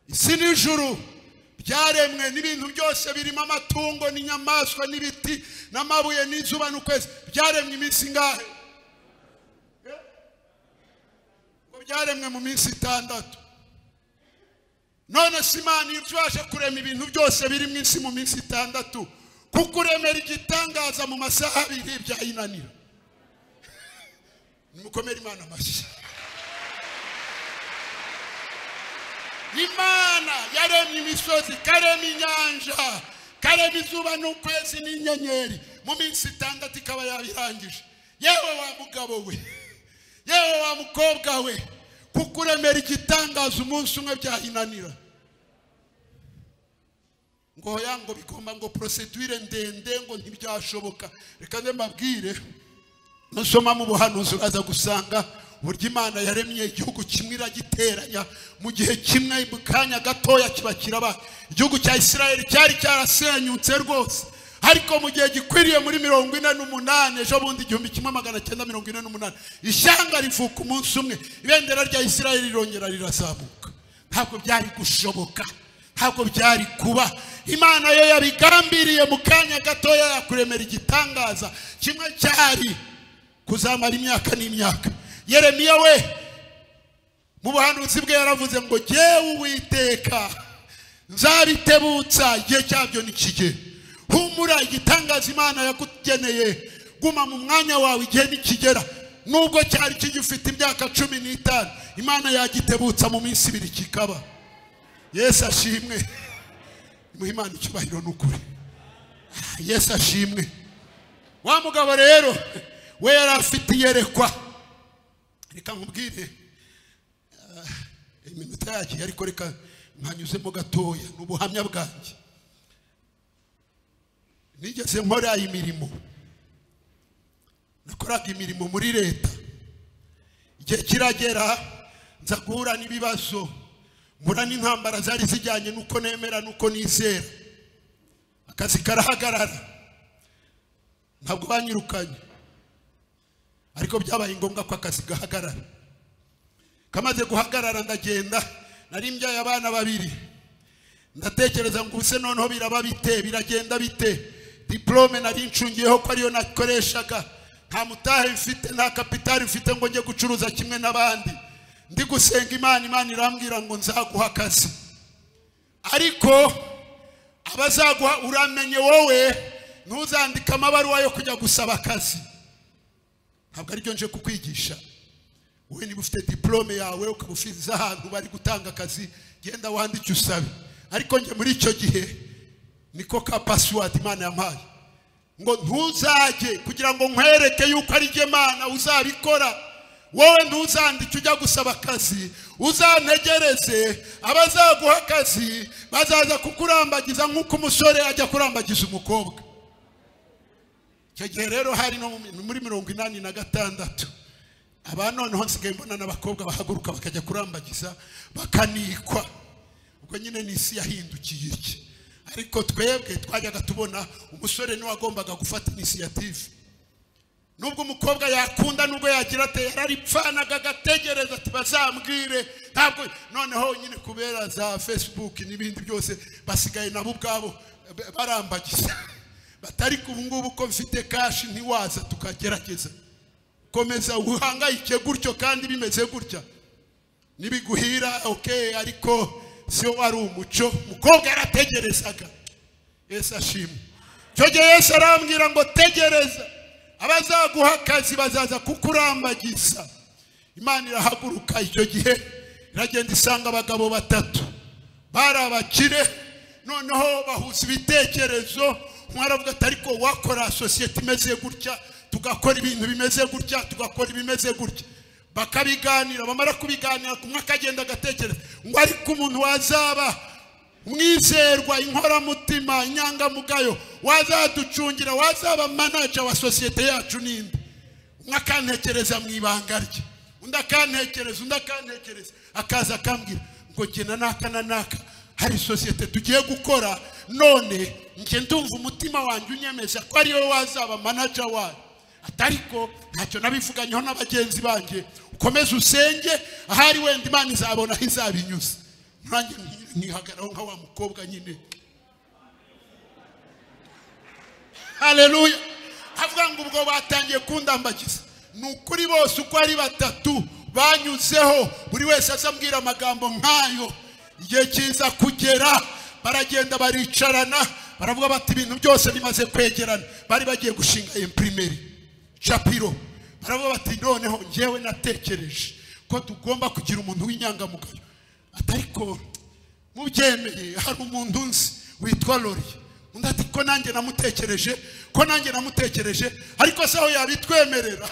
Isi n'ijuru byaremwe n'ibintu byose birimo, amatungo n'inyamaswa n'ibiti n'amabuye n'izuba n'ukwezi, byaremwe iminsi ngahe? Byaremwe mu minsi 6. None si Imana ibasha kurema ibintu byose biri mu isi mu minsi 6, kuko uremera igitangaza mu masaha 2 byayinanira. Nimukomere Imana amashyi. Imana yaremye imisozi, karema inyanja, karema izuba n'ukwezi n'inyenyeri, mu minsi 6 ikaba yabirangije. Yewe wa mugabo we, yewe wa mukobwa we, kuko uremera igitangaza umunsi umwe byayinanira. Ngo yango bigomba ngo procedure ndende, ngo ntibyashoboka. Reka mbabwire, nusoma mu buhanuzi uraza gusanga burya Imana yaremye igihugu kimwe iragiteranya mu gihe kimwe, mu kanya gatoya kiba kiraba. Igihugu cya Isirayeli cyari cyarasenyutse rwose, ariko mu gihe gikwiriye muri 48, ejo bundi 1948, ishyanga rivuka umunsi umwe, ibendera rya Isirayeli rirongera rirazamuka. Ntabwo byari gushoboka, ntabwo byari kuba. Imana yo yabigambiriye mu kanya gatoya yakuremera igitangaza kimwe cyari kuzamara imyaka n'imyaka. Yeremiya we mu buhanuzi bwe yaravuze ngo jyewe Uwiteka nzabitebutsa igihe cyabyo nikigera. Humura, igitangaza Imana yakugeneye, guma mu mwanya wawe igihe nikigera. Nubwo cyari kigifite imyaka 15, Imana yagitebutsa mu minsi 2 kikaba. Yesu ashimwe. Imana icyubahiro n'ukuri. Yesu ashimwe. Wa mugabo rero we yarafite iyerekwa. Reka nkubwire, iminota yagiye ariko reka nkanyuzemo gatoya n'ubuhamya bwanjye. Nigeze nkora imirimo, nakoraga imirimo muri leta. Igihe kiragera nza guhura n'ibibazo, mpura n'intambara zari zijyanye nuko nemera nuko nizera. Akazi karahagarara, ntabwo banyirukanye, ariko byabaye ngombwa ko akazi gahagarara. Kamaze guhagarara ndagenda, nari mbyaye abana 2. Ndatekereza ngo ubuse noneho biraba bite, biragenda bite. Diplome nari ncungiyeho ko ariyo nakoreshaga, nta mutahe mfite, nta kapitali mfite ngo njye gucuruza kimwe n'abandi. Ndi gusenga Imana irambwira ngo nzaguha akazi, ariko abazaguha uramenye wowe ntuzandika amabaruwa yo kujya gusaba akazi. Ntabwo ari byo nje kukwigisha. Wowe niba ufite diplome yawe ukabufiza ahantu bari gutanga akazi, genda wandike usabe. Ariko nje muri icyo gihe niko ka password Imana yampaye ngo ntuzajye kugira ngo nkwereke yuko ari je Imana uzabikora. Wowe ntuzandike ujya gusaba akazi, uzantegereze abazaguha akazi bazaza kukurambagiza nk'uko umusore ajya kurambagiza umukobwa. Icyo gihe rero hari no muri 86 abantu noneho nsigaye mbona n'abakobwa bahaguruka bakajya kurambagiza bakanikwa. Ubwo nyine n'isi yahindukiye iki. Ariko twebwe twajyaga tubona umusore niwe agombaga gufata initiative. Nubwo umukobwa yakunda nubwo yagira ate yararipfanaga gategereza ati bazambwire. Ntabwo noneho nyine kubera za Facebook n'ibindi byose basigaye nabo ubwabo barambagiza. Batari ku ngubu ko mfite cash ntiwaza tukagerageza. Komeza uhangayike gutyo kandi bimeze gutya. Nibiguhira okay, ariko sio wari umuco. Mukobwa yarategerezaga. Yesu ashimwe. Cyo gihe Yesu arambwira ngo tegereza abazaguha akazi bazaza kukurambagiza. Imana irahaguruka icyo gihe iragenda isanga abagabo 3 bari abakire, noneho bahuza ibitekerezo. Mwaravuga ati ariko wakora society imeze gutya, tugakora ibintu bimeze gutya, tugakora ibimeze gutya. Bakabiganira, bamara kubiganira kumwe akagenda agatekereza ngo ariko umuntu wazaba umwizerwa, inkoramutima, inyangamugayo, wazaducungira, wazaba manager wa society yacu ninde. Umwe akantekereza mu ibanga rye, undi akantekereza, akaza akambwira ngo gena naka hari society tugiye gukora, none nje ndumva umutima wanjye unyemeza ko ari wowe wazaba manager wayo. Atariko ntacyo nabivuganyeho n'abagenzi banjye, ukomeze usenge ahari wenda Imana izabona hizabinyuza. Nanjye nihagaraho nka wa mukobwa nyine. Haleluya. Havuga ngo ubwo batangiye kundambagiza, nukuri bose uko ari 3 banyuzeho, buri wese azambwira amagambo nkayo. Igihe kiza kugera baragenda baricarana, baravuga bati ibintu byose bimaze kwegerana. Bari bagiye gushinga imprimeri Chapiro. Baravuga bati noneho njewe natekereje ko tugomba kugira umuntu w'inyangamugayo. Atariko mubyemeye hari umuntu nzi witwa Lori. Undi ati ko nanjye namutekereje, ariko saho yabitwemerera.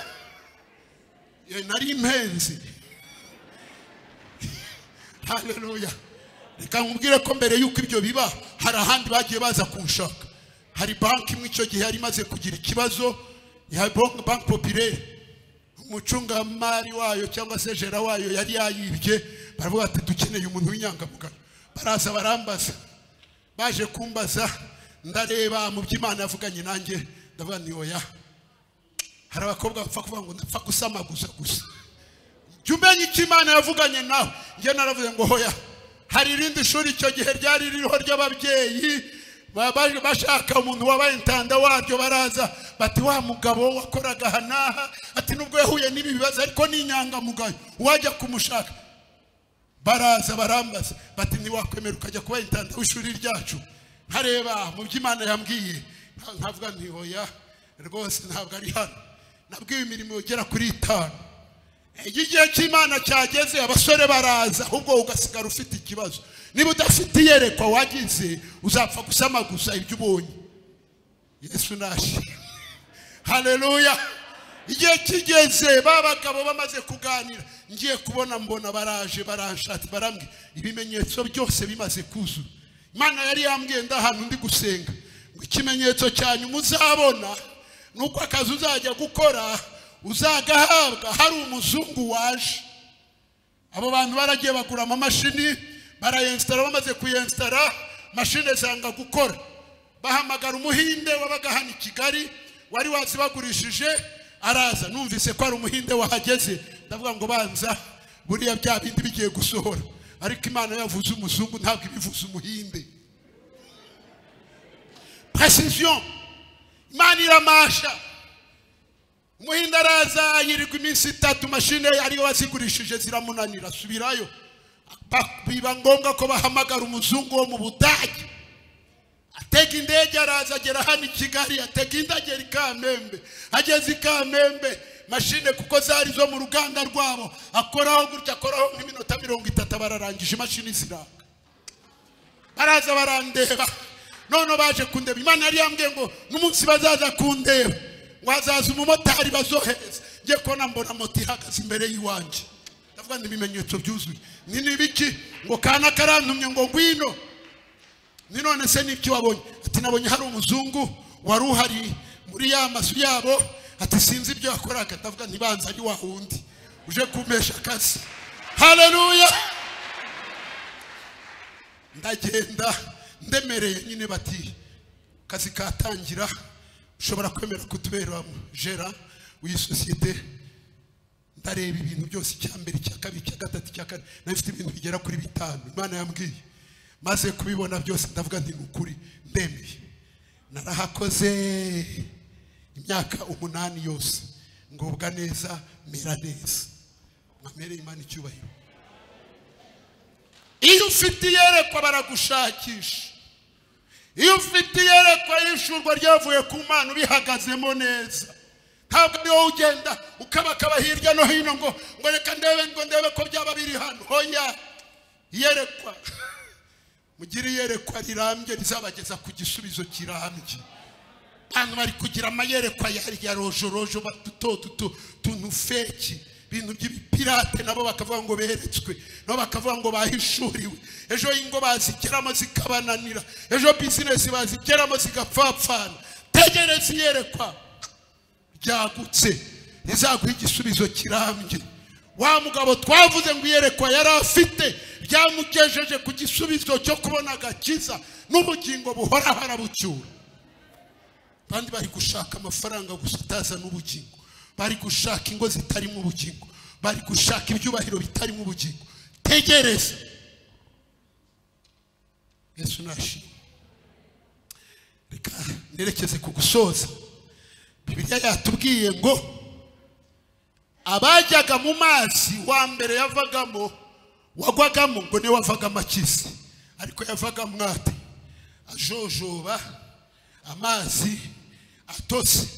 Nari impenzi. Haleluya. Reka nkubwire ko mbere yuko ibyo biba hari ahandi bagiye baza kunshaka. Hari banki imwe icyo gihe yari maze kugira ikibazo, ya Bank Populaire. Umucungamari wayo cyangwa se jera wayo yari yayibye. Baravuga ati dukeneye umuntu w'inyangamugayo. Baraza barambaza, baje kumbaza, ndareba mu by'Imana yavuganye nanjye, ndavuga ni oya. Hari abakobwa bapfa kuvuga ngo ndapfa gusamaguza gusa. Jumbenye icyo Imana yavuganye nawe. Nge naravuze ngo hoya. Hari irindi shuri icyo gihe ryari ririho ry'ababyeyi bashaka umuntu wabaye intanda waryo. Baraza bati wa mugabo wakoraga hanaha, ati nubwo yahuye n'ibi bibazo ariko ni inyangamugayo, wajya kumushaka. Baraza barambaza bati ni wakwemera ukajya kuba intanda w'ishuri ryacu. Nkareba mu by'Imana yambwiye, nkavuga nti hoya rwose ntabwo ari hano. Nabwiye imirimo igera kuri 5. Igihe cy'Imana cyageze abasore baraza, ahubwo ugasigara ufite ikibazo. Niba udafite yerekwa wagize uzapfa gusamaguza ibyo ubonye. Yesu nashi. Haleluya. Igihe kigeze babagabo bamaze kuganira, ngiye kubona mbona baraje baranshatse barambye ibimenyetso byose bimaze kuzura. Imana yari yambwiye ndahantu ndi gusenga ngo ikimenyetso cyanyu muzabona nuko akazi uzajya gukora uzagahabwa hari umuzungu waje. Abo bantu baragiye bagura amamashini barayinstara, bamaze kuyinstara mashine zanga gukora, bahamagara umuhinde wabaga hano i Kigali wari wazibagurishije araza. Numvise ko ari umuhinde wahageze ndavuga ngo banza buriya bya bindi bigiye gusohora, ariko Imana yavuze umuzungu ntabwo ibivuze umuhinde. Precision, Imana iramasha. Umuhinde araza yirirwa iminsi 3 mashine ariyo wazigurishije ziramunanira subirayo. Biba ngombwa ko bahamagara umuzungu wo mu Budage. Atega indege araza agera hano i Kigali, atega indege i Kamembe. Ageze i Kamembe mashine kuko zari zo mu ruganda rwabo akoraho gutya akoraho nk'iminota 30 bararangije mashine ziranga. Baraza barandeba none baje kundeba. Imana yari yambwiye ngo n'umunsi bazaza kundeba wazaza umumotari bazohereza. Ngiye kona mbona moto ihagaze imbere yiwanje ndavuga n'ibimenyetso byuzuye. Ni nibiki ngo kana karantumye ngo ngwino. Ni none se nibyo wabonye? Ati nabonye hari umuzungu wari uhari muri ya masu yabo, ati sinzi ibyo yakoraga. Ndavuga ntibanza ari wa wundi uje kumesha akazi. Haleluya. Ndagenda ndemereye nyine bati kazi katangira ushobora kwemera kutubera gera w'iyi societe. Ndareba ibintu byose cyambere cyakabiri cyagatatu cyakane nafite ibintu bigera kuri 5 Imana yambwiye. Maze kubibona byose ndavuga nti ukuri ndemeye. Narahakoze imyaka 8 yose ngobwa neza mera neza. Mwamere Imana icyubahiro. Iyo ufite yerekwa baragushakisha. Iyo ufite yerekwa yishurwa ryavuye ku Mana ubihagazemo neza. Ntabwo ariho ugenda ukabakaba hirya no hino ngo reka ndebe ko byaba biri hano. Hoya yerekwa mugire yerekwa rirambye rizabageza ku gisubizo kirambye. Abantu bari kugira amayerekwa ya rojorojo batuto tuntu feki bintu by'ibipirate nabo bakavuga ngo beretswe, nabo bakavuga ngo bahishuriwe. Ejo ingo bazigeramo zikabananira, ejo business bazigeramo zigapfapfana. Tegereza yerekwa ryagutse rizaguha igisubizo kirambye. Wa mugabo twavuze ngo yerekwa yari afite byamugejeje ku gisubizo cyo kubona agakiza n'ubugingo buhora harabucyura. Kandi bari gushaka amafaranga gusa ataza n'ubugingo, bari gushaka ingo zitari mu bugingo, bari gushaka ibyubahiro bitari mu bugingo. Tegereza Yesu nashimwe. Reka nerekeze ku gusoza. Bibiliya yatubwiye ngo abajyaga mu mazi wa mbere yavagamo wagwagamo ngo ne wavaga amakizi, ariko yavaga mwate ajojoba amazi atose.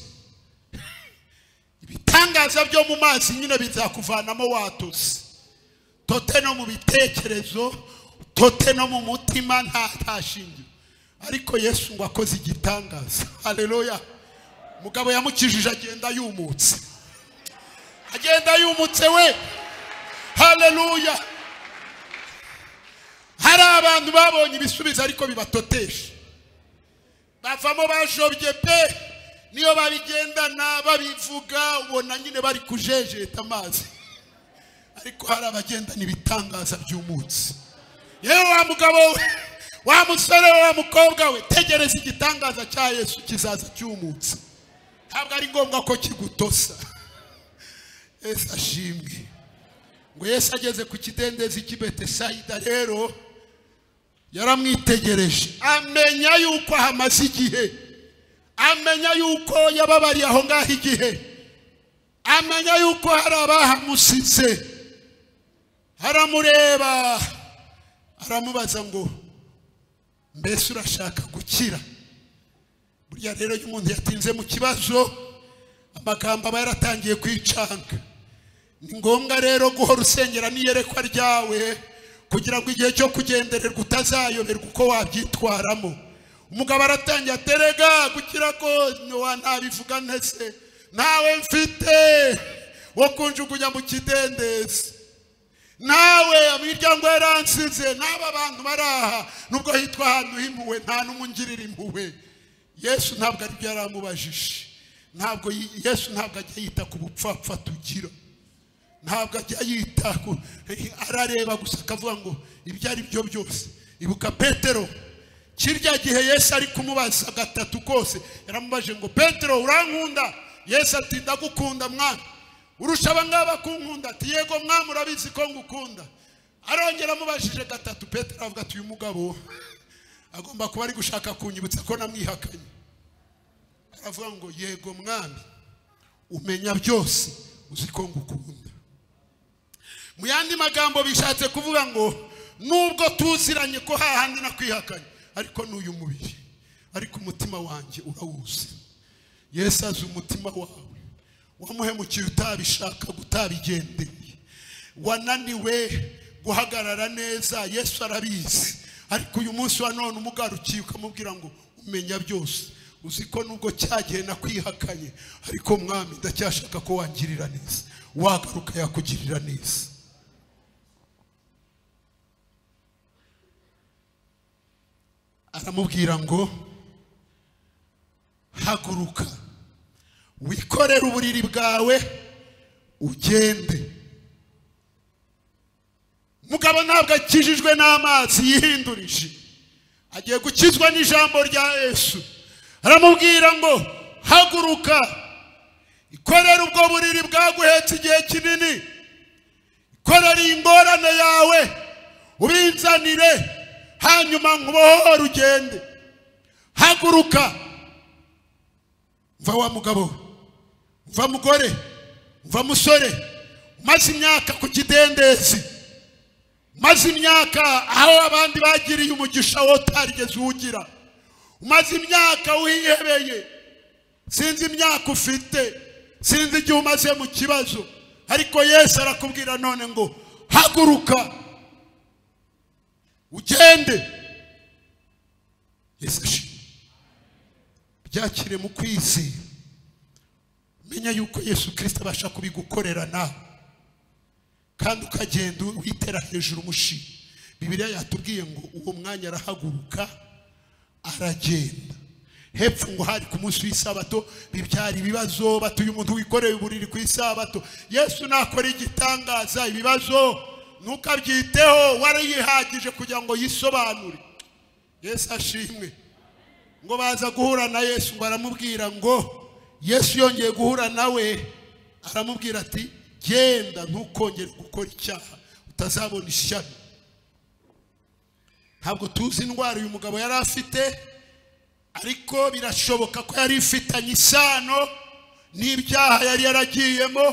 Ibitangaza byo mu mazi nyine bizakuvanamo watose. Tote no mu bitekerezo, tote no mu mutima ntashinge. Ariko Yesu ngo akoze igitangaza. Haleluya. Mugabo yamukijije agenda yumutse. Agenda yumutse we. Haleluya. Hari abantu babonye ibisubizo ariko bibatotesha. Bavamo bajobye pe. Niyo babigendana babivuga ubona nyine bari kujejeta amazi. Ariko hari abagendana ibitangaza by'umutse. Yewe wa mugabo we, wa musore wa mukobwa we, tegereza igitangaza cya Yesu kizaza cy'umutse. Ntabwo ari ngombwa ko kigutosa. Yesu ashimwe. Ngo Yesu ageze ku kidendezi cy'Ibetesayida rero yaramwitegereje, amenya yuko hamaze igihe, amenya yuko yababariye aho ngaho igihe, amenya yuko hari abahamusize. Haramureba aramubaza ngo mbese urashaka gukira? Burya rero iyo umuntu yatinze mu kibazo amagambo aba yaratangiye kwicanga. Ni ngombwa rero guhora usengera n'iyerekwa ryawe kugira ngo igihe cyo kugendererwa utazayoberwa uko wabyitwaramo. Umugabo aratangiye aterega gukira ko ntabivuga ntese ntawe mfite wo kunjugunya mu kidendezi. nawe imiryango yaransize, n'aba bantu baraha nubwo hitwa ahantu himpuwe nta n'umungirira impuhwe. Yesu ntabwo ari byo yaramubajije. Ntabwo Yesu ntabwo ajya yita ku bupfapfa tugira, ntabwo ajya yita arareba gusa akavuga ngo ibyo ari byo byose. Ibuka Petero, kirya gihe Yesu ari kumubaza gatatu kose, yaramubaje ngo Petero urankunda? Yesu ati ndagukunda mwana. Urusha abangaba kunkunda? Ati yego mwana urabizi ko ngukunda. Arongera amubajije gatatu, Petero avuga ati uyu mugabo agomba kuba ari gushaka kunyibutsa ko namwihakanye. Aravuga ngo yego mwami umenya byose, uzi ko ngukunda. Mu yandi magambo bishatse kuvuga ngo nubwo tuziranye ko hahandi nakwihakanye, ariko n'uyu mubiri, ariko umutima wanjye urawuzi. Yesu azi umutima wawe. Wamuhemukiye utabishaka, utabigendeye, wananiwe guhagarara neza, Yesu arabizi. Ariko uyu munsi wa none umugarukiye ukamubwira ngo umenya byose, uzi ko nubwo cyagihe nakwihakanye, ariko mwami ndacyashaka ko wangirira neza. Wagaruka yakugirira neza. Aramubwira ngo haguruka wikorere uburiri bwawe ugende. Mugabo ntabwo akijijwe n'amazi yihindurije, agiye gukizwa n'ijambo rya Yesu. Aramubwira ngo haguruka ikorere ubwo buriri bwaguhetse igihe kinini, ikorere ingorane yawe ubinzanire, hanyuma nkubohore ugende. Haguruka. Mva wa mugabo, mva mugore, mva musore, umaze imyaka ku kidendezi, umaze imyaka aho abandi bagiriye umugisha wowe utarigeze uwugira, umaze imyaka wihebeye, sinzi imyaka ufite, sinzi igihe umaze mu kibazo, ariko Yesu arakubwira none ngo haguruka ugende. Yesu ashimwe. Byakire mu kwizera, menya yuko Yesu Kristo abasha kubigukorera nawe, kandi ukagenda witera hejuru umushima. Bibiliya yatubwiye ngo uwo mwanya arahaguruka aragenda. Hepfo ngo hari ku munsi w'isabato bibyara ibibazo, batuye umuntu wikoreye uburiri ku isabato. Yesu nakora igitangaza, ibibazo ntukabyiteho, warayihagije kugira ngo yisobanure. Yesu ashimwe. Ngo baza guhura na Yesu, ngo aramubwira ngo, Yesu yongeye guhura nawe aramubwira ati genda ntukongere gukora icyaha utazabona ishyano. Ntabwo tuzi indwara uyu mugabo yari afite, ariko birashoboka ko yari ifitanye isano n'ibyaha yari yaragiyemo.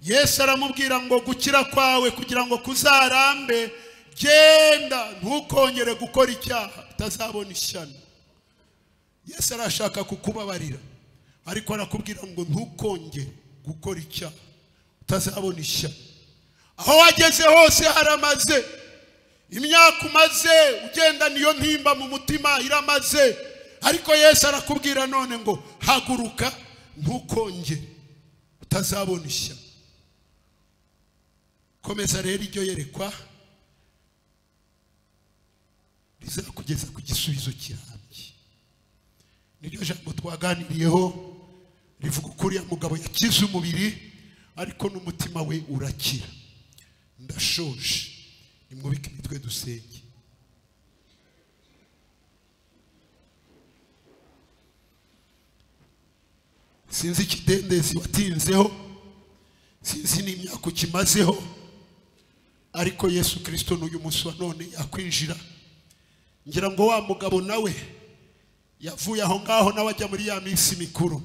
Yesu aramubwira ngo gukira kwawe kugira ngo kuzarambe, genda ntukongere gukora icyaha utazabona ishyano. Yesu arashaka kukubabarira, ariko arakubwira ngo ntukongere gukora icyaha utazabona ishyano. Aho wageze hose haramaze, imyaka umaze ugenda niyo ntimba mu mutima iramaze, ariko Yesu arakubwira none ngo haguruka ntukongere utazabona ishyano. Komeza rero iryo yerekwa rizakugeza ku gisubizo kirambye. Niryo jambo twaganiriyeho rivuga ukuri ya mugabo yakize umubiri, ariko n'umutima we urakira. Ndashoje, nimwubike imitwe dusenge. Sinzi ikidendezi watinzeho, sinzi n'imyaka ukimazeho, ariko Yesu Kristo n'uyu munsi wa none yakwinjira. Ngira ngo wa mugabo nawe yavuye aho ngaho nawe ajya muri ya minsi mikuru.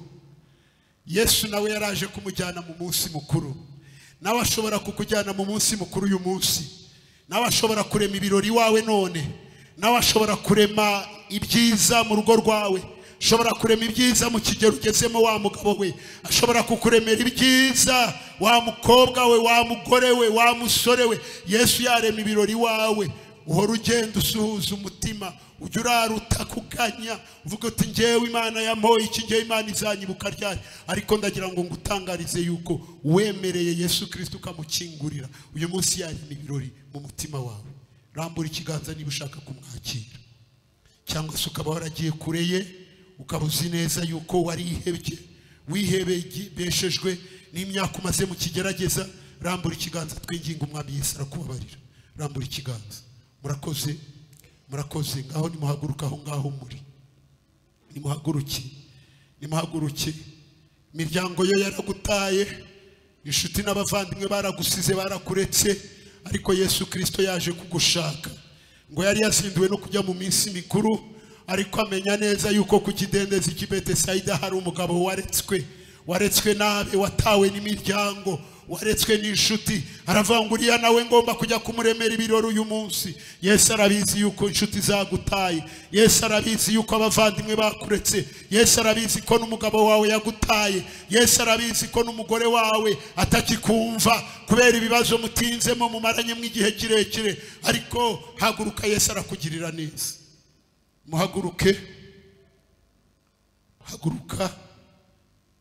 Yesu nawe yaraje kumujyana mu munsi mukuru. Nawe ashobora kukujyana mu munsi mukuru uyu munsi. Nawe ashobora kurema ibirori wawe none. Nawe ashobora kurema ibyiza mu rugo rwawe. Ashobora kurema ibyiza mu kigero ugezemo wa mugabo we. Ashobora kukuremera ibyiza wa mukobwa we, wa mugore we, wa musore we. Yesu yarema ibirori wawe. uhora ugenda usuhuza umutima, ujya uraruta kuganya uvuga uti njyewe Imana yampoye iki, njyewe Imana izanyibuka ryari. Ariko ndagira ngo ngutangarize yuko wemereye Yesu Kristo ukamukingurira, uyu munsi yari ibirori mu mutima wawe. Rambura ikiganza niba ushaka kumwakira, cyangwa se ukaba waragiye kure ye, ukaba uzi neza yuko wihebeshejwe n'imyaka umaze mu kigerageza. Rambura ikiganza twinginga umwami Yesu arakubabarira. Rambura ikiganza. Murakoze, murakoze. Ngaho nimuhaguruka aho ngaho muri, nimuhaguruke. Imiryango yo yaragutaye, inshuti n'abavandimwe baragusize, barakuretse, ariko Yesu Kristo yaje kugushaka. Ngo yari yazinduwe no kujya mu minsi mikuru, ariko amenya neza yuko ku kidendezi cy'i Betesayida hari umugabo waretswe nabe, watawe n'imiryango, waretswe n'inshuti. Aravuga ngo uriya nawe ngomba kujya kumuremera ibirori uyu munsi. Yesu arabizi yuko inshuti zagutaye, Yesu arabizi yuko abavandimwe bakuretse, Yesu arabizi ko n'umugabo wawe yagutaye, Yesu arabizi ko n'umugore wawe atakikumva kubera ibibazo mutinzemo mumaranyemo igihe kirekire. Ariko haguruka, Yesu arakugirira neza. Muhaguruke, haguruka.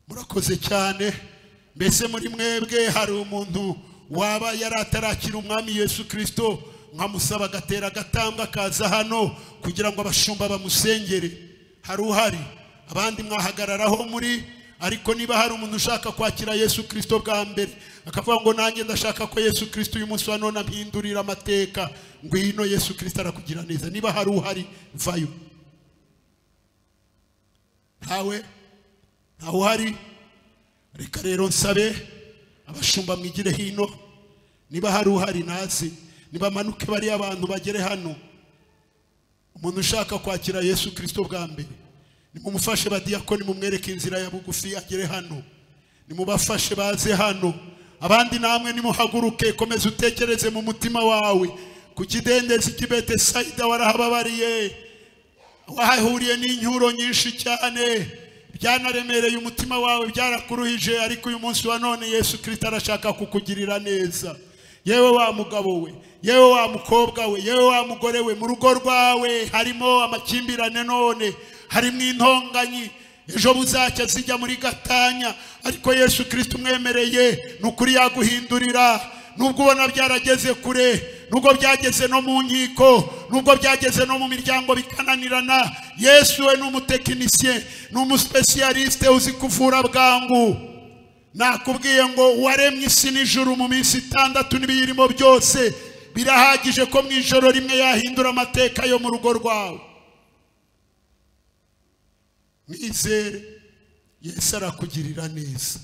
Murakoze cyane. Mbese muri mwebwe hari umuntu waba yaratarakira umwami Yesu Kristo nkamusaba agatera agatambwe akaza hano kugira ngo abashumba bamusengere? Hari uhari? Abandi mwahagararaho muri. Ariko niba hari umuntu ushaka kwakira Yesu Kristo bwa mbere, akavuga ngo nanjye ndashaka ko Yesu Kristo uyu munsi wa none ampindurira amateka, ngwino, Yesu Kristo arakugira neza. Niba hari uhari, vayo. Ntawe uhari? Reka rero nsabe abashumba mwigire hino. Niba hari uhari nazi, niba manuke bari abantu bagere hano. Umuntu ushaka kwakira Yesu Kristo bwa mbere, nimumufashe badiyakoni, mumwereke inzira ya bugufi agere hano. Nimubafashe baze hano. Abandi namwe nimuhaguruke, komeza utekereze mu mutima wawe. Ku kidendezi cy'i Betesayida warahababariye, wahahuriye n'inyuro nyinshi cyane, byanaremereye umutima wawe, byarakuruhije. Ariko uyu munsi wa none Yesu Kristo arashaka kukugirira neza. Yewe wa mugabo we, yewe wa mukobwa we, yewe wa mugore we, mu rugo rwawe harimo amakimbirane, none harimo intonganya, ejo buzacya zijya muri gatanya. Ariko Yesu Kristo umwemereye, nukuri yaguhindurira. Nubwo ubona byarageze kure, nubwo byageze no mu nkiko, nubwo byageze no mu miryango bikananirana, Yesu we n'umutekinisiye, n'umuspecialiste uzi kuvura bwangu. Nakubwiye ngo waremye isi n'ijuru mu minsi 6 n'ibiyirimo byose, birahagije ko mu ijoro rimwe yahindura amateka yo mu rugo rwawe. Mwizere, Yesu arakugirira neza.